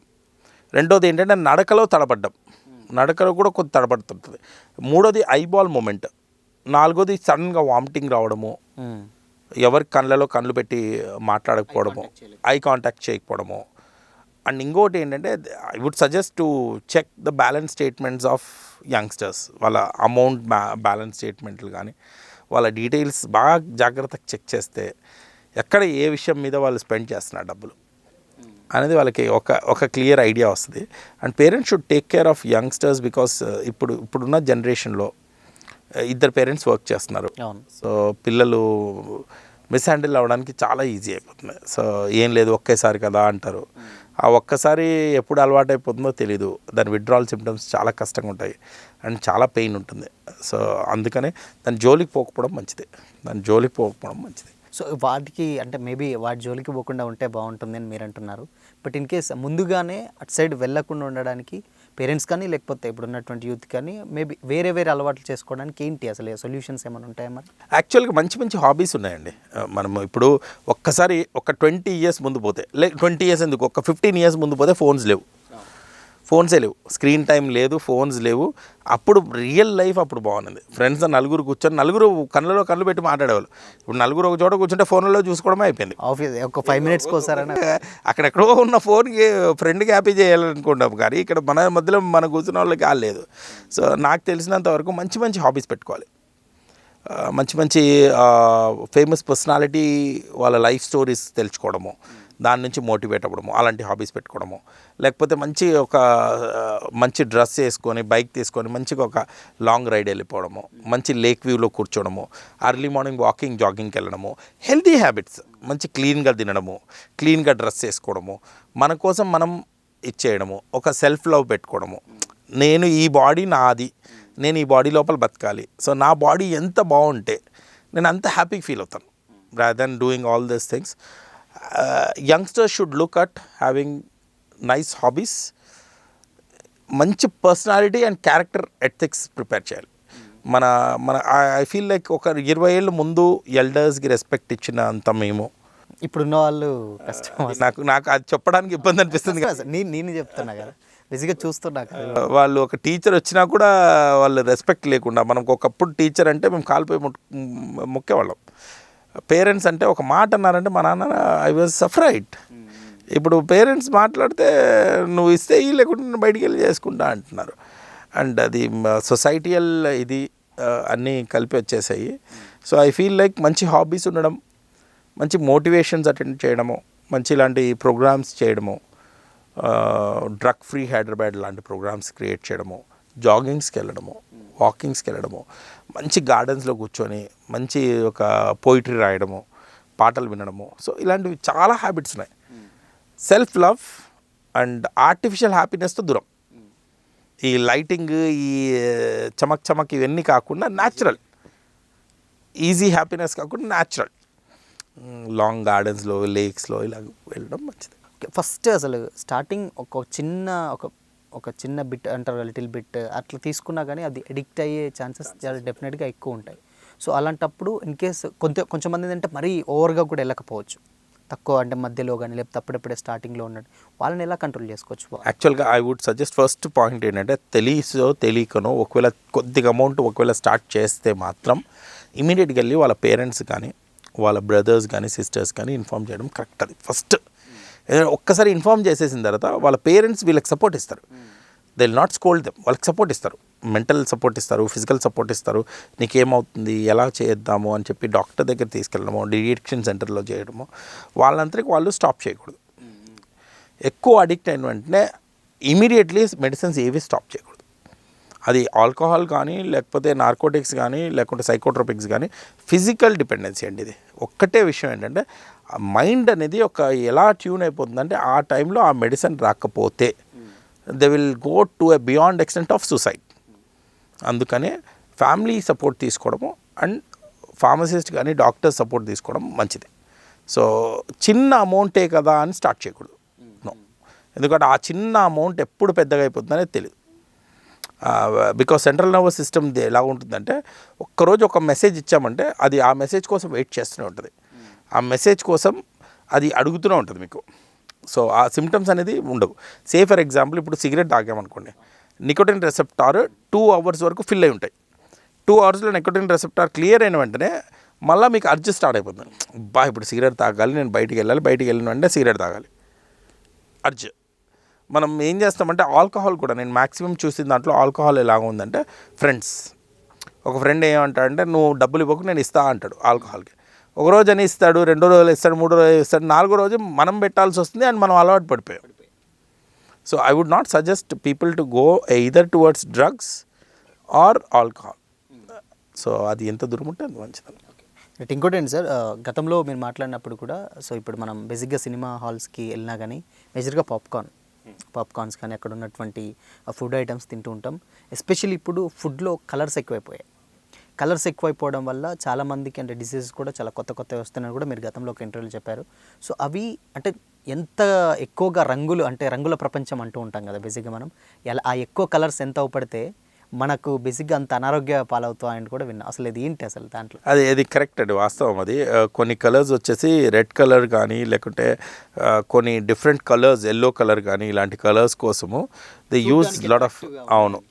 Speaker 2: రెండోది ఏంటంటే నడకలో తడబడ్డం, నడకలో కూడా కొంత తడబడుతుంటుంది. మూడోది ఐబాల్ మూమెంట్. నాలుగోది సడన్గా వామిటింగ్ రావడము, ఎవరి కళ్ళలో కళ్ళు పెట్టి మాట్లాడకపోవడము, ఐ కాంటాక్ట్ చేయకపోవడము. అండ్ ఇంకోటి ఏంటంటే I would suggest to check the balance statements of youngsters. వాళ్ళ అమౌంట్ బ్యాలెన్స్ స్టేట్మెంట్లు కానీ వాళ్ళ డీటెయిల్స్ బాగా జాగ్రత్తగా చెక్ చేస్తే ఎక్కడ ఏ విషయం మీద వాళ్ళు స్పెండ్ చేస్తున్నారు డబ్బులు అనేది వాళ్ళకి ఒక క్లియర్ ఐడియా వస్తుంది. And parents should take care of youngsters because ఇప్పుడున్న జనరేషన్లో ఇద్దరు పేరెంట్స్ వర్క్ చేస్తున్నారు. సో పిల్లలు మిస్హ్యాండిల్ అవ్వడానికి చాలా ఈజీ అయిపోతుంది. సో ఏం లేదు ఒకేసారి కదా అంటారు. ఆ ఒక్కసారి ఎప్పుడు అలవాటు అయిపోతుందో తెలీదు. దాని విత్డ్రాల్ సిమ్టమ్స్ చాలా కష్టంగా ఉంటాయి అండ్ చాలా పెయిన్ ఉంటుంది. సో అందుకనే దాని జోలికి పోకపోవడం మంచిది.
Speaker 1: సో వాటికి అంటే మేబీ వాటి జోలికి పోకుండా ఉంటే బాగుంటుంది అని మీరు అంటున్నారు. బట్ ఇన్ కేస్ ముందుగానే అటు సైడ్ వెళ్ళకుండా ఉండడానికి పేరెంట్స్ కానీ లేకపోతే ఇప్పుడు ఉన్నటువంటి యూత్ కానీ మేబీ వేరే అలవాట్లు చేసుకోవడానికి ఏంటి అసలు సొల్యూషన్స్ ఏమైనా ఉంటాయా మరి?
Speaker 2: యాక్చువల్గా మంచి హాబీస్ ఉన్నాయండి. మనం ఇప్పుడు ఒక్కసారి ఒక 20 years ముందు పోతే 20 years ఎందుకు ఒక 15 years ముందు పోతే ఫోన్సే లేవు, స్క్రీన్ టైం లేదు, ఫోన్స్ లేవు. అప్పుడు రియల్ లైఫ్ అప్పుడు బాగుంది. ఫ్రెండ్స్ నలుగురు కూర్చొని నలుగురు కళ్ళు పెట్టి మాట్లాడేవాళ్ళు. ఇప్పుడు నలుగురు ఒక చోట కూర్చుంటే ఫోన్లలో చూసుకోవడమే అయిపోయింది.
Speaker 1: ఆఫీస్ ఒక 5 minutes కోసారని
Speaker 2: అక్కడెక్కడో ఉన్న ఫోన్కి ఫ్రెండ్కి హ్యాపీ చేయాలనుకుంటాం కానీ ఇక్కడ మన మధ్యలో మన కూర్చున్న వాళ్ళకి కాలేదు. సో నాకు తెలిసినంత వరకు మంచి హాబీస్ పెట్టుకోవాలి. మంచి ఫేమస్ పర్సనాలిటీ వాళ్ళ లైఫ్ స్టోరీస్ తెలుసుకోవడము, దాని నుంచి మోటివేట్ అవ్వడము, అలాంటి హాబీస్ పెట్టుకోవడము. లేకపోతే మంచి డ్రెస్ వేసుకొని బైక్ తీసుకొని మంచిగా ఒక లాంగ్ రైడ్ వెళ్ళిపోవడము, మంచి లేక్ వ్యూలో కూర్చోవడము, ఎర్లీ మార్నింగ్ వాకింగ్ జాగింగ్కి వెళ్ళడము, హెల్తీ హ్యాబిట్స్, మంచి క్లీన్గా తినడము, క్లీన్గా డ్రెస్ వేసుకోవడము, మన కోసం మనం ఇచ్చేయడము, ఒక సెల్ఫ్ లవ్ పెట్టుకోవడము. నేను ఈ బాడీ నాది, నేను ఈ బాడీ లోపల బతకాలి. సో నా బాడీ ఎంత బాగుంటే నేను అంత హ్యాపీగా ఫీల్ అవుతాను rather than doing all these things. Youngsters should look at having nice hobbies, మంచి personality and character ethics prepare చేయాలి. మన ఐ ఫీల్ లైక్ ఒక 20 ఏళ్ళ ముందు ఎల్డర్స్కి రెస్పెక్ట్ ఇచ్చిన అంత మేము
Speaker 1: ఇప్పుడున్న వాళ్ళు కష్టం.
Speaker 2: నాకు అది చెప్పడానికి ఇబ్బంది అనిపిస్తుంది.
Speaker 1: నేను చెప్తున్నా కదా, బేసిక్గా చూస్తున్నా
Speaker 2: వాళ్ళు ఒక టీచర్ వచ్చినా కూడా వాళ్ళు రెస్పెక్ట్ లేకుండా, మనకు ఒకప్పుడు టీచర్ అంటే మేము కాలిపోయి మొక్కేవాళ్ళం. పేరెంట్స్ అంటే ఒక మాట అన్నారంటే మా నాన్న ఐ వాజ్ సఫరైడ్. ఇప్పుడు పేరెంట్స్ మాట్లాడితే నువ్వు ఇస్తే లేకుంటే నేను బయటికి వెళ్ళి చేసుకుంటా అంటున్నారు. అండ్ అది సొసైటియల్ ఇది అన్నీ కలిపి వచ్చేసాయి. సో ఐ ఫీల్ లైక్ మంచి హాబీస్ ఉండడం, మంచి మోటివేషన్స్ అటెండ్ చేయడము, మంచి ఇలాంటి ప్రోగ్రామ్స్ చేయడము, డ్రగ్ ఫ్రీ హైదరాబాద్ లాంటి ప్రోగ్రామ్స్ క్రియేట్ చేయడము, జాగింగ్స్కి వెళ్ళడము, వాకింగ్స్కి వెళ్ళడము, మంచి గార్డెన్స్లో కూర్చొని మంచి ఒక పోయిటరీ రాయడము, పాటలు వినడము. సో ఇలాంటివి చాలా హ్యాబిట్స్ ఉన్నాయి. సెల్ఫ్ లవ్ అండ్ ఆర్టిఫిషియల్ హ్యాపీనెస్తో దూరం. ఈ లైటింగ్, ఈ చమక్ ఇవన్నీ కాకుండా న్యాచురల్ ఈజీ హ్యాపీనెస్ కాకుండా న్యాచురల్ లాంగ్ గార్డెన్స్లో, లేక్స్లో ఇలా వెళ్ళడం మంచిది.
Speaker 1: ఫస్ట్ అసలు స్టార్టింగ్ ఒక చిన్న బిట్ అంటారు, లిటిల్ బిట్ అట్లా తీసుకున్నా కానీ అది ఎడిక్ట్ అయ్యే ఛాన్సెస్ చాలా డెఫినెట్గా ఎక్కువ ఉంటాయి. సో అలాంటప్పుడు ఇన్ కేస్ కొంచెం మంది ఏంటంటే మరీ ఓవర్గా కూడా వెళ్ళకపోవచ్చు, తక్కువ అంటే మధ్యలో కానీ లేకపోతే అప్పుడప్పుడే స్టార్టింగ్లో ఉన్నట్టు వాళ్ళని ఎలా కంట్రోల్ చేసుకోవచ్చు?
Speaker 2: యాక్చువల్గా I would suggest first point ఏంటంటే తెలియకనో ఒకవేళ కొద్దిగా అమౌంట్ ఒకవేళ స్టార్ట్ చేస్తే మాత్రం ఇమీడియట్గా వెళ్ళి వాళ్ళ పేరెంట్స్ కానీ వాళ్ళ బ్రదర్స్ కానీ సిస్టర్స్ కానీ ఇన్ఫామ్ చేయడం కరెక్ట్. అది ఫస్ట్. ఒక్కసారి ఇన్ఫామ్ చేసేసిన తర్వాత వాళ్ళ పేరెంట్స్ వీళ్ళకి సపోర్ట్ ఇస్తారు. They will not scold them. వాళ్ళకి సపోర్ట్ ఇస్తారు, మెంటల్ సపోర్ట్ ఇస్తారు, ఫిజికల్ సపోర్ట్ ఇస్తారు. నీకేమవుతుంది, ఎలా చేద్దాము అని చెప్పి డాక్టర్ దగ్గర తీసుకెళ్ళడము, డిఎడిక్షన్ సెంటర్లో చేయడము. వాళ్ళంతరికి వాళ్ళు స్టాప్ చేయకూడదు. ఎక్కువ అడిక్ట్ అయిన వెంటనే ఇమీడియట్లీ మెడిసిన్స్ ఏవి స్టాప్ చేయకూడదు. అది ఆల్కహాల్ కానీ లేకపోతే నార్కోటిక్స్ కానీ లేకుంటే సైకోట్రోపిక్స్ కానీ ఫిజికల్ డిపెండెన్సీ అండి. ఇది ఒక్కటే విషయం ఏంటంటే మైండ్ అనేది ఎలా ట్యూన్ అయిపోతుందంటే ఆ టైంలో ఆ మెడిసిన్ రాకపోతే they will go to a beyond extent of suicide. అందుకనే ఫ్యామిలీ సపోర్ట్ తీసుకోవడము అండ్ ఫార్మసిస్ట్ కానీ డాక్టర్ సపోర్ట్ తీసుకోవడం మంచిది. సో చిన్న అమౌంటే కదా అని స్టార్ట్ చేయకూడదు. నో, ఎందుకంటే ఆ చిన్న అమౌంట్ ఎప్పుడు పెద్దగా అయిపోతుంది అనేది తెలియదు. బికాస్ సెంట్రల్ నర్వస్ సిస్టమ్ ఎలా ఉంటుందంటే ఒక్కరోజు ఒక మెసేజ్ ఇచ్చామంటే అది ఆ మెసేజ్ కోసం వెయిట్ చేస్తూనే ఉంటుంది. ఆ మెసేజ్ కోసం అది అడుగుతూనే ఉంటుంది మీకు. సో ఆ సిమ్టమ్స్ అనేది ఉండవు. సే ఫర్ ఎగ్జాంపుల్ ఇప్పుడు సిగరెట్ తాగామనుకోండి, నికోటిన్ రెసెప్టార్ 2 hours వరకు ఫిల్ అయి ఉంటాయి. 2 hours నికోటిన్ రెసెప్టార్ క్లియర్ అయిన వెంటనే మళ్ళీ మీకు అర్జ్ స్టార్ట్ అయిపోతుంది. ఇప్పుడు సిగరెట్ తాగాలి, నేను బయటికి వెళ్ళాలి, బయటికి వెళ్ళిన వెంటనే సిగరెట్ తాగాలి, అర్జ్. మనం ఏం చేస్తామంటే ఆల్కహాల్ కూడా నేను మ్యాక్సిమం చూసిన దాంట్లో ఆల్కహాల్ ఎలాగ ఉందంటే ఒక ఫ్రెండ్ ఏమంటాడంటే నువ్వు డబ్బులు ఇవ్వకు నేను ఇస్తా అంటాడు ఆల్కహాల్కి. ఒకరోజు అని ఇస్తాడు, 2 రోజులు ఇస్తాడు, 3 రోజులు ఇస్తాడు, 4 రోజు మనం పెట్టాల్సి వస్తుంది అండ్ మనం అలవాటు పడిపోయాం. So I would not suggest people to go either towards drugs or alcohol. So అది ఎంత దూరం ఉంటే అంత మంచిది.
Speaker 1: రైట్, ఇంకోటి ఏంటి సార్, గతంలో మీరు మాట్లాడినప్పుడు కూడా సో ఇప్పుడు మనం బేసిక్గా సినిమా హాల్స్కి వెళ్ళినా కానీ మేజర్గా పాప్కార్న్స్ కానీ అక్కడ ఉన్నటువంటి ఫుడ్ ఐటమ్స్ తింటూ ఉంటాం. ఎస్పెషల్లీ ఇప్పుడు ఫుడ్లో కలర్స్ ఎక్కువైపోవడం వల్ల చాలామందికి అంటే డిసీజెస్ కూడా చాలా కొత్తవి వస్తున్నాయని కూడా మీరు గతంలో ఒక ఇంటర్వ్యూలో చెప్పారు. సో అవి అంటే ఎంత ఎక్కువగా రంగుల ప్రపంచం అంటూ ఉంటాం కదా బేసిక్గా మనం, ఎలా ఆ ఎక్కువ కలర్స్ ఎంత అవపడితే మనకు బేసిక్గా అంత అనారోగ్య పాలవుతాయని కూడా విన్నా. అసలు ఇది ఏంటి అసలు దాంట్లో?
Speaker 2: అది కరెక్ట్ అండి, వాస్తవం అది. కొన్ని కలర్స్ వచ్చేసి రెడ్ కలర్ కానీ లేకుంటే కొన్ని డిఫరెంట్ కలర్స్ ఎల్లో కలర్ కానీ ఇలాంటి కలర్స్ కోసము దే యూజ్ లాట్ ఆఫ్, అవును,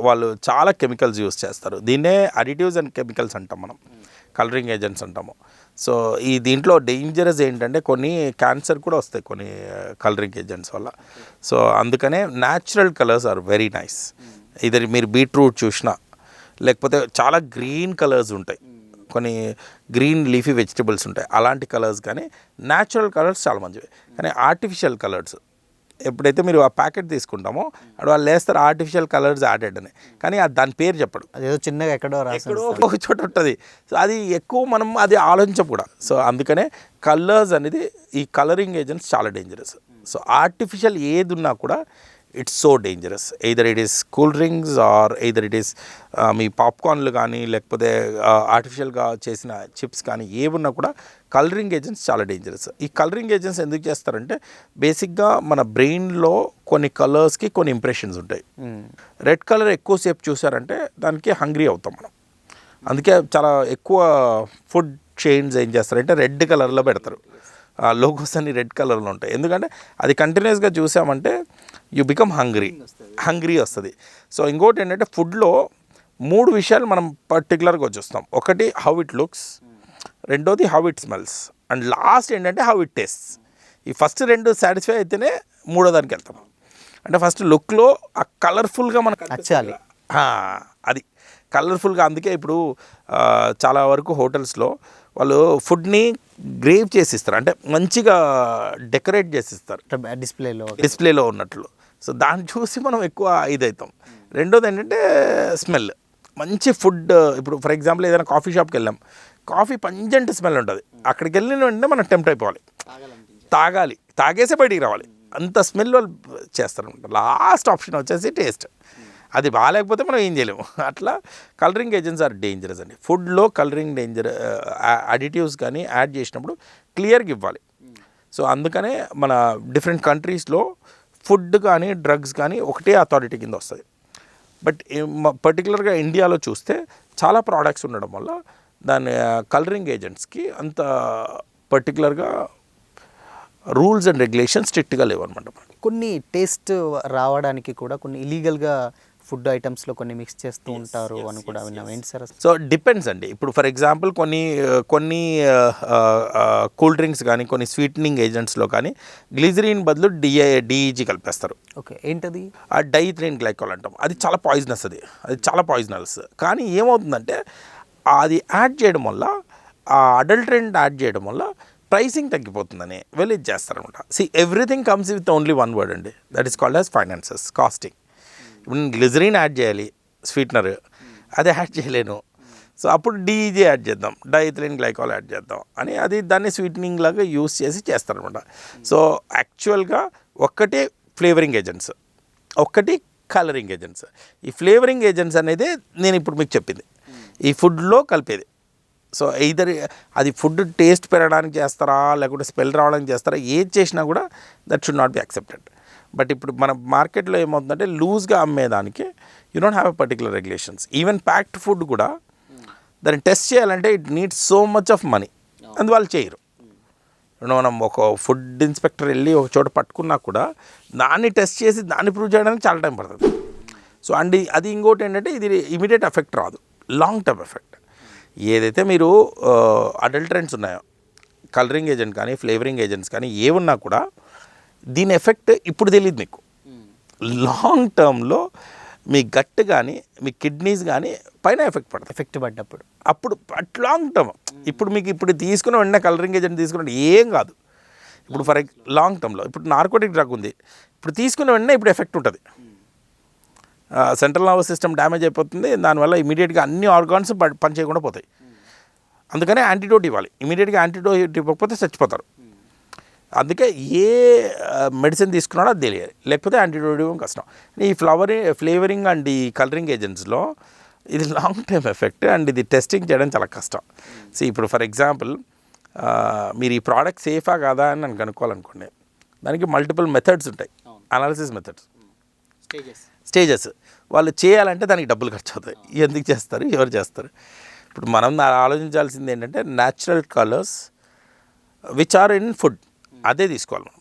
Speaker 2: వాళ్ళు చాలా కెమికల్స్ యూజ్ చేస్తారు. దీన్నే అడిటివ్స్ అండ్ కెమికల్స్ అంటాం మనం, కలరింగ్ ఏజెంట్స్ అంటాము. సో ఈ దీంట్లో డేంజరస్ ఏంటంటే కొన్ని క్యాన్సర్ కూడా వస్తాయి కొన్ని కలరింగ్ ఏజెంట్స్ వల్ల. సో అందుకనే natural colours are very nice. ఇద్దరు మీరు బీట్రూట్ చూసినా లేకపోతే చాలా గ్రీన్ కలర్స్ ఉంటాయి, కొన్ని గ్రీన్ లీఫీ వెజిటబుల్స్ ఉంటాయి, అలాంటి కలర్స్ కానీ న్యాచురల్ కలర్స్ చాలా మంచివి. కానీ ఆర్టిఫిషియల్ కలర్స్ ఎప్పుడైతే మీరు ఆ ప్యాకెట్ తీసుకుంటామో అక్కడ వాళ్ళు వేస్తారు ఆర్టిఫిషియల్ కలర్స్ యాడెడ్ అని, కానీ దాని పేరు చెప్పడు,
Speaker 1: అదేదో చిన్నగా ఎక్కడో
Speaker 2: ఒక చోట ఉంటుంది. సో అది ఎక్కువ మనం అది ఆలోచించం కూడా. సో అందుకనే కలర్స్ అనేది ఈ కలరింగ్ ఏజెంట్స్ చాలా డేంజరస్. సో ఆర్టిఫిషియల్ ఏది ఉన్నా కూడా it's so dangerous. Either it is cool drinks or either it is మీ పాప్కార్న్లు కానీ లేకపోతే ఆర్టిఫిషియల్గా చేసిన చిప్స్ కానీ ఏమున్నా కూడా కలరింగ్ ఏజెంట్స్ చాలా డేంజరస్. ఈ కలరింగ్ ఏజెంట్స్ ఎందుకు చేస్తారంటే బేసిక్గా మన బ్రెయిన్లో కొన్ని కలర్స్కి కొన్ని ఇంప్రెషన్స్ ఉంటాయి. రెడ్ కలర్ ఎక్కువసేపు చూసారంటే దానికి హంగ్రీ అవుతాం మనం. అందుకే చాలా ఎక్కువ ఫుడ్ చైన్స్ ఏం చేస్తారంటే రెడ్ కలర్లో పెడతారు, లోగోస్ అన్ని రెడ్ కలర్లో ఉంటాయి. ఎందుకంటే అది కంటిన్యూస్గా చూసామంటే యూ బికమ్ హంగ్రీ వస్తుంది. సో ఇంకోటి ఏంటంటే ఫుడ్లో 3 విషయాలు మనం పర్టికులర్గా చూస్తాం. ఒకటి హౌ ఇట్ లుక్స్, రెండోది how it smells, and last ఏంటంటే హౌ ఇట్ టేస్ట్స్. ఈ ఫస్ట్ 2 సాటిస్ఫై అయితేనే మూడో దానికి వెళ్తాం. అంటే ఫస్ట్ లుక్లో ఆ కలర్ఫుల్గా మనకు
Speaker 1: నచ్చాలి,
Speaker 2: అది కలర్ఫుల్గా. అందుకే ఇప్పుడు చాలా వరకు హోటల్స్లో వాళ్ళు ఫుడ్ని గ్రేవ్ చేసిస్తారు, అంటే మంచిగా డెకరేట్ చేసిస్తారు డిస్ప్లేలో ఉన్నట్లు. సో దాన్ని చూసి మనం ఎక్కువ ఇదవుతాం. రెండోది ఏంటంటే స్మెల్, మంచి ఫుడ్. ఇప్పుడు ఫర్ ఎగ్జాంపుల్ ఏదైనా కాఫీ షాప్కి వెళ్ళాం, కాఫీ పంజెంట్ స్మెల్ ఉంటుంది, అక్కడికి వెళ్ళిన వెంటనే మనం టెంప్ట్ అయిపోవాలి, తాగేసే బయటికి రావాలి, అంత స్మెల్ వాళ్ళు చేస్తారనమాట. లాస్ట్ ఆప్షన్ వచ్చేసి టేస్ట్, అది బాగాలేకపోతే మనం ఏం చేయలేము. అట్లా కలరింగ్ ఏజెంట్స్ ఆర్ డేంజరస్ అండి. ఫుడ్లో కలరింగ్ అడిటివ్స్ కానీ యాడ్ చేసినప్పుడు క్లియర్గా ఇవ్వాలి. సో అందుకనే మన డిఫరెంట్ కంట్రీస్లో ఫుడ్ కానీ డ్రగ్స్ కానీ ఒకటే అథారిటీ కింద వస్తుంది. బట్ పర్టికులర్గా ఇండియాలో చూస్తే చాలా ప్రోడక్ట్స్ ఉండడం వల్ల దాని కలరింగ్ ఏజెంట్స్కి అంత పర్టికులర్గా రూల్స్ అండ్ రెగ్యులేషన్స్ స్ట్రిక్ట్గా లేవు అనమాట.
Speaker 1: కొన్ని టేస్ట్ రావడానికి కూడా కొన్ని ఇలీగల్గా ఫుడ్ ఐటమ్స్లో కొన్ని మిక్స్ చేస్తూ ఉంటారు అని కూడా విన్నాం. ఏంటి సార్?
Speaker 2: సో డిపెండ్స్ అండి. ఇప్పుడు ఫర్ ఎగ్జాంపుల్ కొన్ని కూల్ డ్రింక్స్ కానీ కొన్ని స్వీటనింగ్ ఏజెంట్స్లో కానీ గ్లిజరిన్ బదులు డిఈజీ కలిపేస్తారు.
Speaker 1: ఓకే, ఏంటది?
Speaker 2: ఆ డైథిలిన్ గ్లైకాల్ అంటాం. అది చాలా పాయిజనస్, అది చాలా పాయిజనస్. కానీ ఏమవుతుందంటే అది యాడ్ చేయడం వల్ల, ఆ అడల్టరెంట్ యాడ్ చేయడం వల్ల ప్రైసింగ్ తగ్గిపోతుందని వెళ్ళి ఇది చేస్తారనమాట. Everything comes with only one word అండి, that is called as finances, costing. ఇప్పుడు గ్లిజరిన్ యాడ్ చేయాలి, స్వీట్నర్, అది యాడ్ చేయలేను. సో అప్పుడు డిఈజీ యాడ్ చేద్దాం, డైథిలిన్ గ్లైకాల్ యాడ్ చేద్దాం అని అది దాన్ని స్వీటనింగ్ లాగా యూస్ చేసి చేస్తారనమాట. సో యాక్చువల్గా ఒక్కటే ఫ్లేవరింగ్ ఏజెంట్స్, ఒక్కటి కలరింగ్ ఏజెంట్స్. ఈ ఫ్లేవరింగ్ ఏజెంట్స్ అనేది నేను ఇప్పుడు మీకు చెప్పింది ఈ ఫుడ్లో కలిపేది. సో ఇద్దరు అది ఫుడ్ టేస్ట్ పెరగడానికి చేస్తారా లేకుంటే స్మెల్ రావడానికి చేస్తారా, ఏది చేసినా కూడా that should not be accepted. But ఇప్పుడు మన మార్కెట్లో ఏమవుతుందంటే లూజ్గా అమ్మేదానికి you don't have a particular regulations. Even packed food కూడా దాన్ని టెస్ట్ చేయాలంటే it needs so much of money, అందువల్ల చేయరు. మనం ఒక ఫుడ్ ఇన్స్పెక్టర్ వెళ్ళి ఒక చోట పట్టుకున్నా కూడా దాన్ని టెస్ట్ చేసి దాన్ని ప్రూవ్ చేయడానికి చాలా టైం పడుతుంది. సో అండ్ అది ఇంకోటి ఏంటంటే ఇది ఇమీడియట్ ఎఫెక్ట్ రాదు, లాంగ్ టర్మ్ ఎఫెక్ట్. ఏదైతే మీరు అడల్టరెంట్స్ ఉన్నాయో, కలరింగ్ ఏజెంట్ కానీ ఫ్లేవరింగ్ ఏజెంట్స్ కానీ ఏమున్నా కూడా దీని ఎఫెక్ట్ ఇప్పుడు తెలియదు మీకు. లాంగ్ టర్మ్లో మీ గట్ కానీ మీ కిడ్నీస్ కానీ పైన ఎఫెక్ట్ పడుతుంది.
Speaker 1: ఎఫెక్ట్ పడ్డప్పుడు
Speaker 2: అప్పుడు లాంగ్ టర్మ్ ఇప్పుడు మీకు ఇప్పుడు తీసుకున్న వెంటనే కలరింగ్ ఏజెంట్ తీసుకున్న ఏం కాదు. ఇప్పుడు ఫర్ లాంగ్ టర్మ్లో ఇప్పుడు నార్కోటిక్ డ్రగ్ ఉంది, ఇప్పుడు తీసుకున్న వెంటనే ఇప్పుడు ఎఫెక్ట్ ఉంటుంది. సెంట్రల్ నర్వస్ సిస్టమ్ డ్యామేజ్ అయిపోతుంది, దానివల్ల ఇమీడియట్గా అన్ని ఆర్గాన్స్ పని చేయకుండా పోతాయి. అందుకనే యాంటీడోట్ ఇవ్వాలి. ఇమీడియట్గా యాంటీడోట్ ఇవ్వకపోతే చచ్చిపోతారు. అందుకే ఏ మెడిసిన్ తీసుకున్నాడో అది తెలియాలి, లేకపోతే యాంటీడోట్ ఇవ్వడం కష్టం. ఈ ఫ్లేవరింగ్ అండ్ ఈ కలరింగ్ ఏజెంట్స్లో ఇది లాంగ్ టైమ్ ఎఫెక్ట్ అండ్ ఇది టెస్టింగ్ చేయడం చాలా కష్టం. సో ఇప్పుడు ఫర్ ఎగ్జాంపుల్ మీరు ఈ ప్రోడక్ట్ సేఫా కాదా అని నేను కనుక్కోవాలనుకోండి, దానికి మల్టిపుల్ మెథడ్స్ ఉంటాయి, అనాలిసిస్ మెథడ్స్, స్టేజెస్. వాళ్ళు చేయాలంటే దానికి డబ్బులు ఖర్చు అవుతాయి. ఎందుకు చేస్తారు, ఎవరు చేస్తారు? ఇప్పుడు మనం ఆలోచించాల్సింది ఏంటంటే natural colours which are in food, అదే తీసుకోవాలి మనం,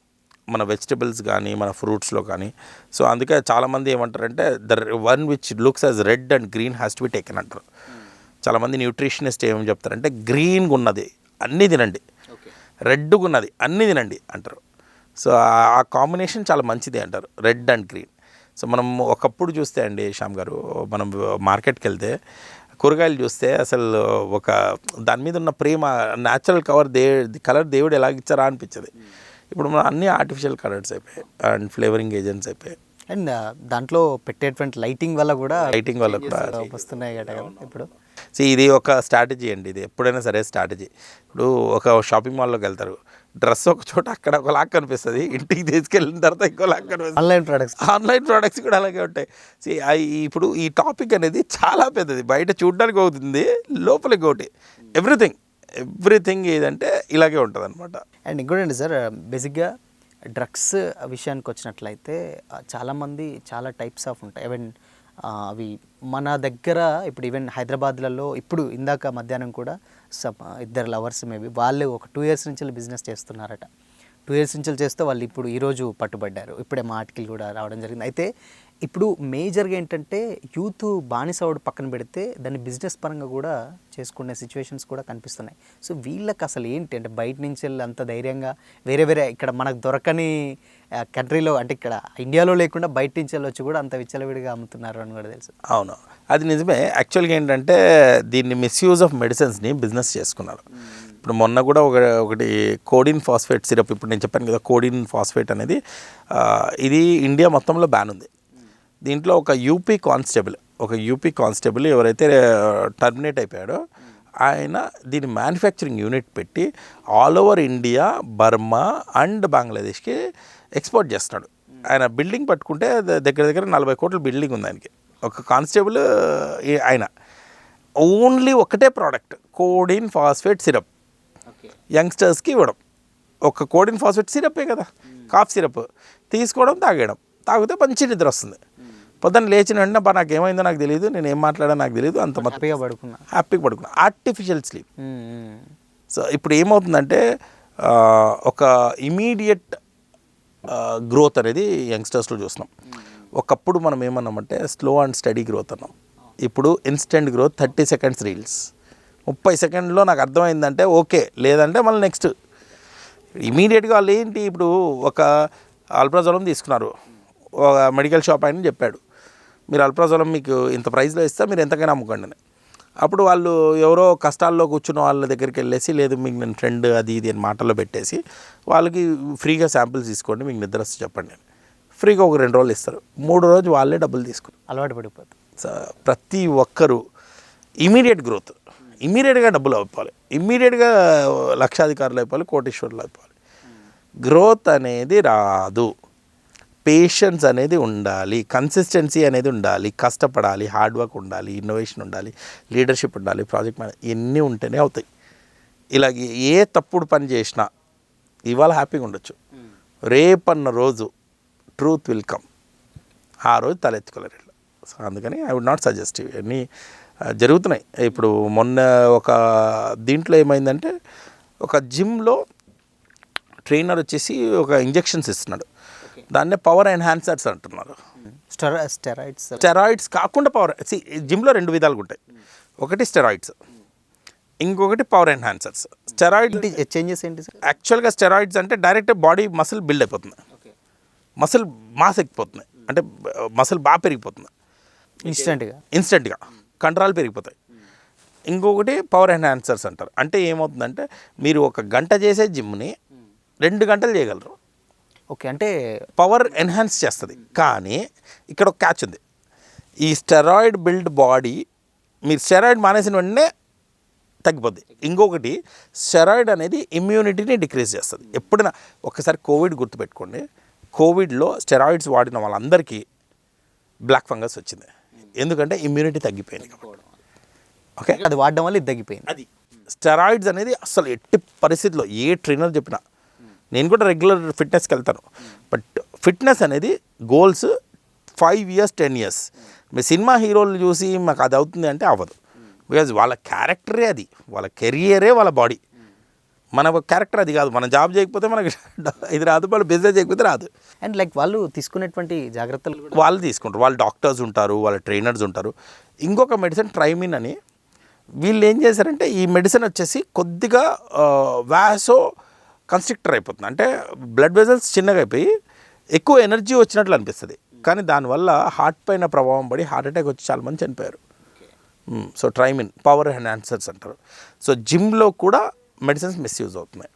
Speaker 2: మన వెజిటబుల్స్ కానీ మన ఫ్రూట్స్లో కానీ. సో అందుకే చాలామంది ఏమంటారంటే the one which looks as red and green has to be taken అంటారు. చాలామంది న్యూట్రిషనిస్ట్ ఏమని చెప్తారంటే గ్రీన్గా ఉన్నది అన్నీ తినండి, రెడ్గా ఉన్నది అన్నీ తినండి అంటారు. సో ఆ కాంబినేషన్ చాలా మంచిది అంటారు, రెడ్ అండ్ గ్రీన్. సో మనం ఒకప్పుడు చూస్తే అండి శ్యామ్ గారు, మనం మార్కెట్కి వెళ్తే కూరగాయలు చూస్తే అసలు ఒక దాని మీద ఉన్న ప్రేమ, న్యాచురల్ కలర్ దేవుడు ఎలాగిచ్చారా అనిపించదు. ఇప్పుడు మనం అన్ని ఆర్టిఫిషియల్ కలర్స్ అయిపోయాయి అండ్ ఫ్లేవరింగ్ ఏజెంట్స్ అయిపోయాయి.
Speaker 1: అండ్ దాంట్లో పెట్టేటువంటి లైటింగ్ వల్ల కూడా వస్తున్నాయి కదా ఇప్పుడు.
Speaker 2: సో ఇది ఒక స్ట్రాటజీ అండి, ఇది ఎప్పుడైనా సరే స్ట్రాటజీ. ఇప్పుడు ఒక షాపింగ్ మాల్లోకి వెళ్తారు, డ్రెస్ ఒక చోట అక్కడ ఒకలాగా కనిపిస్తుంది, ఇంటికి తీసుకెళ్ళిన తర్వాత ఇంకోలాగా కనిపిస్తుంది. ఆన్లైన్ ప్రోడక్ట్స్ కూడా అలాగే ఉంటాయి. సో ఇప్పుడు ఈ టాపిక్ అనేది చాలా పెద్దది, బయట చూడడానికి అవుతుంది, లోపలికి ఒకటి ఎవ్రీథింగ్ ఏదంటే ఇలాగే ఉంటుంది అనమాట.
Speaker 1: అండ్ ఇంకోటండి సార్, బేసిక్గా డ్రగ్స్ విషయానికి వచ్చినట్లయితే చాలామంది చాలా టైప్స్ ఆఫ్ ఉంటాయి. ఈవెన్ అవి మన దగ్గర ఇప్పుడు ఈవెన్ హైదరాబాద్లలో ఇప్పుడు ఇందాక మధ్యాహ్నం కూడా ఇద్దరు లవర్స్ మేబీ వాళ్ళు ఒక 2 years నుంచి బిజినెస్ చేస్తున్నారట. 2 years నుంచి చేస్తే వాళ్ళు ఇప్పుడు ఈరోజు పట్టుబడ్డారు. ఇప్పుడే మా ఆర్టికల్ కూడా రావడం జరిగింది. అయితే ఇప్పుడు మేజర్గా ఏంటంటే యూత్ బానిసవుడు పక్కన పెడితే దాన్ని బిజినెస్ పరంగా కూడా చేసుకునే సిచ్యువేషన్స్ కూడా కనిపిస్తున్నాయి. సో వీళ్ళకి అసలు ఏంటి అంటే బయట నుంచి వెళ్ళి అంత ధైర్యంగా వేరే ఇక్కడ మనకు దొరకని కంట్రీలో అంటే ఇక్కడ ఇండియాలో లేకుండా బయట నుంచి వెళ్ళి వచ్చి కూడా అంత విచ్చలవిడిగా అమ్ముతున్నారు అని కూడా తెలుసు.
Speaker 2: అవును, అది నిజమే. యాక్చువల్గా ఏంటంటే దీన్ని మిస్యూజ్ ఆఫ్ మెడిసిన్స్ని బిజినెస్ చేసుకున్నారు. ఇప్పుడు మొన్న కూడా ఒకటి కోడిన్ ఫాస్ఫేట్ సిరప్, ఇప్పుడు నేను చెప్పాను కదా కోడిన్ ఫాస్ఫేట్ అనేది, ఇది ఇండియా మొత్తంలో బ్యాన్ ఉంది. దీంట్లో ఒక యూపీ కానిస్టేబుల్ ఎవరైతే టర్మినేట్ అయిపోయాడో ఆయన దీని మ్యానుఫ్యాక్చరింగ్ యూనిట్ పెట్టి all over India, Burma and బంగ్లాదేశ్కి ఎక్స్పోర్ట్ చేస్తున్నాడు. ఆయన బిల్డింగ్ పట్టుకుంటే దగ్గర 40 కోట్ల బిల్డింగ్ ఉంది ఆయనకి. ఒక కానిస్టేబుల్ ఆయన ఓన్లీ ఒకటే ప్రోడక్ట్ కోడిన్ ఫాస్ఫేట్ సిరప్ యంగ్స్టర్స్కి ఇవ్వడం. ఒక కోడిన్ ఫాస్ఫేట్ సిరప్పే కదా, కాఫ్ సిరప్ తీసుకోవడం, తాగితే మంచి నిద్ర వస్తుంది. పొద్దున్న లేచిన వెంటనే నాకు ఏమైందో నాకు తెలియదు, నేను ఏం మాట్లాడా నాకు తెలియదు, అంత హ్యాపీగా పడుకున్నా. Artificial sleep. సో ఇప్పుడు ఏమవుతుందంటే ఒక ఇమీడియట్ గ్రోత్ అనేది యంగ్స్టర్స్లో చూస్తున్నాం. ఒకప్పుడు మనం ఏమన్నామంటే స్లో అండ్ స్టడీ గ్రోత్ అన్నాం. ఇప్పుడు ఇన్స్టెంట్ గ్రోత్, 30 seconds రీల్స్, 30 secondsలో నాకు అర్థమైందంటే ఓకే, లేదంటే మళ్ళీ నెక్స్ట్ ఇమీడియట్గా వాళ్ళు ఏంటి. ఇప్పుడు ఒక అల్ప్రాజోలం తీసుకున్నారు, ఒక మెడికల్ షాప్ ఆయన చెప్పాడు, మీరు అల్ప్రాజోలం మీకు ఇంత ప్రైస్లో ఇస్తే మీరు ఎంతకైనా అమ్ముకోండి అని. అప్పుడు వాళ్ళు ఎవరో కష్టాల్లో కూర్చున్న వాళ్ళ దగ్గరికి వెళ్ళేసి, లేదు మీకు నేను ఫ్రెండ్ అది ఇది అని మాటల్లో పెట్టేసి వాళ్ళకి ఫ్రీగా శాంపిల్స్ తీసుకోండి, మీకు నిద్ర వస్తే చెప్పండి అని ఫ్రీగా ఒక 2 రోజులు ఇస్తారు. 3వ రోజు వాళ్ళే డబ్బులు తీసుకుని
Speaker 1: అలవాటు పడిపోతుంది.
Speaker 2: సో ప్రతి ఒక్కరూ ఇమీడియట్ గ్రోత్, ఇమీడియట్గా డబ్బులు అయిపోవాలి, ఇమీడియట్గా లక్షాధికారులు అయిపోవాలి, కోటీశ్వరులు అయిపోవాలి. గ్రోత్ అనేది రాదు, పేషెన్స్ అనేది ఉండాలి, కన్సిస్టెన్సీ అనేది ఉండాలి, కష్టపడాలి, హార్డ్ వర్క్ ఉండాలి, ఇన్నోవేషన్ ఉండాలి, లీడర్షిప్ ఉండాలి, ప్రాజెక్ట్ మేనేజ్, ఇవన్నీ ఉంటేనే అవుతాయి. ఇలాగ ఏ తప్పుడు పని చేసినా ఇవాళ హ్యాపీగా ఉండొచ్చు, రేపన్న రోజు ట్రూత్ విల్ కమ్, ఆ రోజు తలెత్తుకోలేరు. సో అందుకని ఐ వుడ్ నాట్ సజెస్ట్. ఇవన్నీ జరుగుతున్నాయి. ఇప్పుడు మొన్న ఒక దీంట్లో ఏమైందంటే ఒక జిమ్లో ట్రైనర్ వచ్చేసి ఒక ఇంజెక్షన్స్ ఇస్తున్నాడు, దాన్నే పవర్ ఎన్హాన్సర్స్ అంటున్నారు. స్టెరాయిడ్స్ కాకుండా పవర్, జిమ్లో 2 విధాలుగా ఉంటాయి. ఒకటి స్టెరాయిడ్స్, ఇంకొకటి పవర్ ఎన్హాన్సర్స్. స్టెరాయిడ్
Speaker 1: చేంజెస్ ఏంటి సార్?
Speaker 2: యాక్చువల్గా స్టెరాయిడ్స్ అంటే డైరెక్ట్ బాడీ మసిల్ బిల్డ్ అయిపోతుంది, మసిల్ మాస్ ఎక్కిపోతుంది, అంటే మసిల్ బాగా పెరిగిపోతుంది ఇన్స్టెంట్గా, కండరాలు పెరిగిపోతాయి. ఇంకొకటి పవర్ ఎన్హాన్సర్స్ అంటారు. అంటే ఏమవుతుందంటే మీరు ఒక గంట చేసే జిమ్ని 2 గంటలు చేయగలరు.
Speaker 1: ఓకే, అంటే
Speaker 2: పవర్ ఎన్హాన్స్ చేస్తుంది. కానీ ఇక్కడ ఒక క్యాచ్ ఉంది. ఈ స్టెరాయిడ్ బిల్డ్ బాడీ, మీరు స్టెరాయిడ్ మానేసిన వెంటనే తగ్గిపోద్ది. ఇంకొకటి స్టెరాయిడ్ అనేది ఇమ్యూనిటీని డిక్రీజ్ చేస్తుంది. ఎప్పుడైనా ఒకసారి కోవిడ్ గుర్తుపెట్టుకోండి. కోవిడ్లో స్టెరాయిడ్స్ వాడిన వాళ్ళందరికీ బ్లాక్ ఫంగస్ వచ్చింది. ఎందుకంటే ఇమ్యూనిటీ తగ్గిపోయింది కాబట్టి. ఓకే,
Speaker 1: అది వాడడం వల్ల ఇది తగ్గిపోయింది.
Speaker 2: అది స్టెరాయిడ్స్ అనేది అసలు ఎట్టి పరిస్థితిలో ఏ ట్రైనర్ చెప్పినా, నేను కూడా రెగ్యులర్ ఫిట్నెస్కి వెళ్తాను, బట్ ఫిట్నెస్ అనేది గోల్స్ 5 years 10 years. మీ సినిమా హీరోలు చూసి మాకు అది అవుతుంది అంటే అవ్వదు. బికాజ్ వాళ్ళ క్యారెక్టరే అది, వాళ్ళ కెరియరే వాళ్ళ బాడీ. మన క్యారెక్టర్ అది కాదు. మనం జాబ్ చేయకపోతే మనకి ఇది రాదు, వాళ్ళు బిజినెస్ చేయకపోతే రాదు.
Speaker 1: అండ్ లైక్ వాళ్ళు తీసుకునేటువంటి జాగ్రత్తలు కూడా
Speaker 2: వాళ్ళు తీసుకుంటారు. వాళ్ళు డాక్టర్స్ ఉంటారు, వాళ్ళ ట్రైనర్స్ ఉంటారు. ఇంకొక మెడిసిన్ ట్రైమిన్ అని, వీళ్ళు ఏం చేశారంటే ఈ మెడిసిన్ వచ్చేసి కొద్దిగా వ్యాసో కన్స్ట్రిక్టర్ అయిపోతుంది. అంటే బ్లడ్ వెజల్స్ చిన్నగా అయిపోయి ఎక్కువ ఎనర్జీ వచ్చినట్లు అనిపిస్తుంది. కానీ దానివల్ల హార్ట్ పైన ప్రభావం పడి హార్ట్ అటాక్ వచ్చి చాలా మంది చనిపోయారు. సో ట్రైమిన్ పవర్ ఎన్హాన్సర్స్ అంటారు. సో జిమ్లో కూడా మెడిసిన్స్ మిస్యూజ్ అవుతున్నాయి.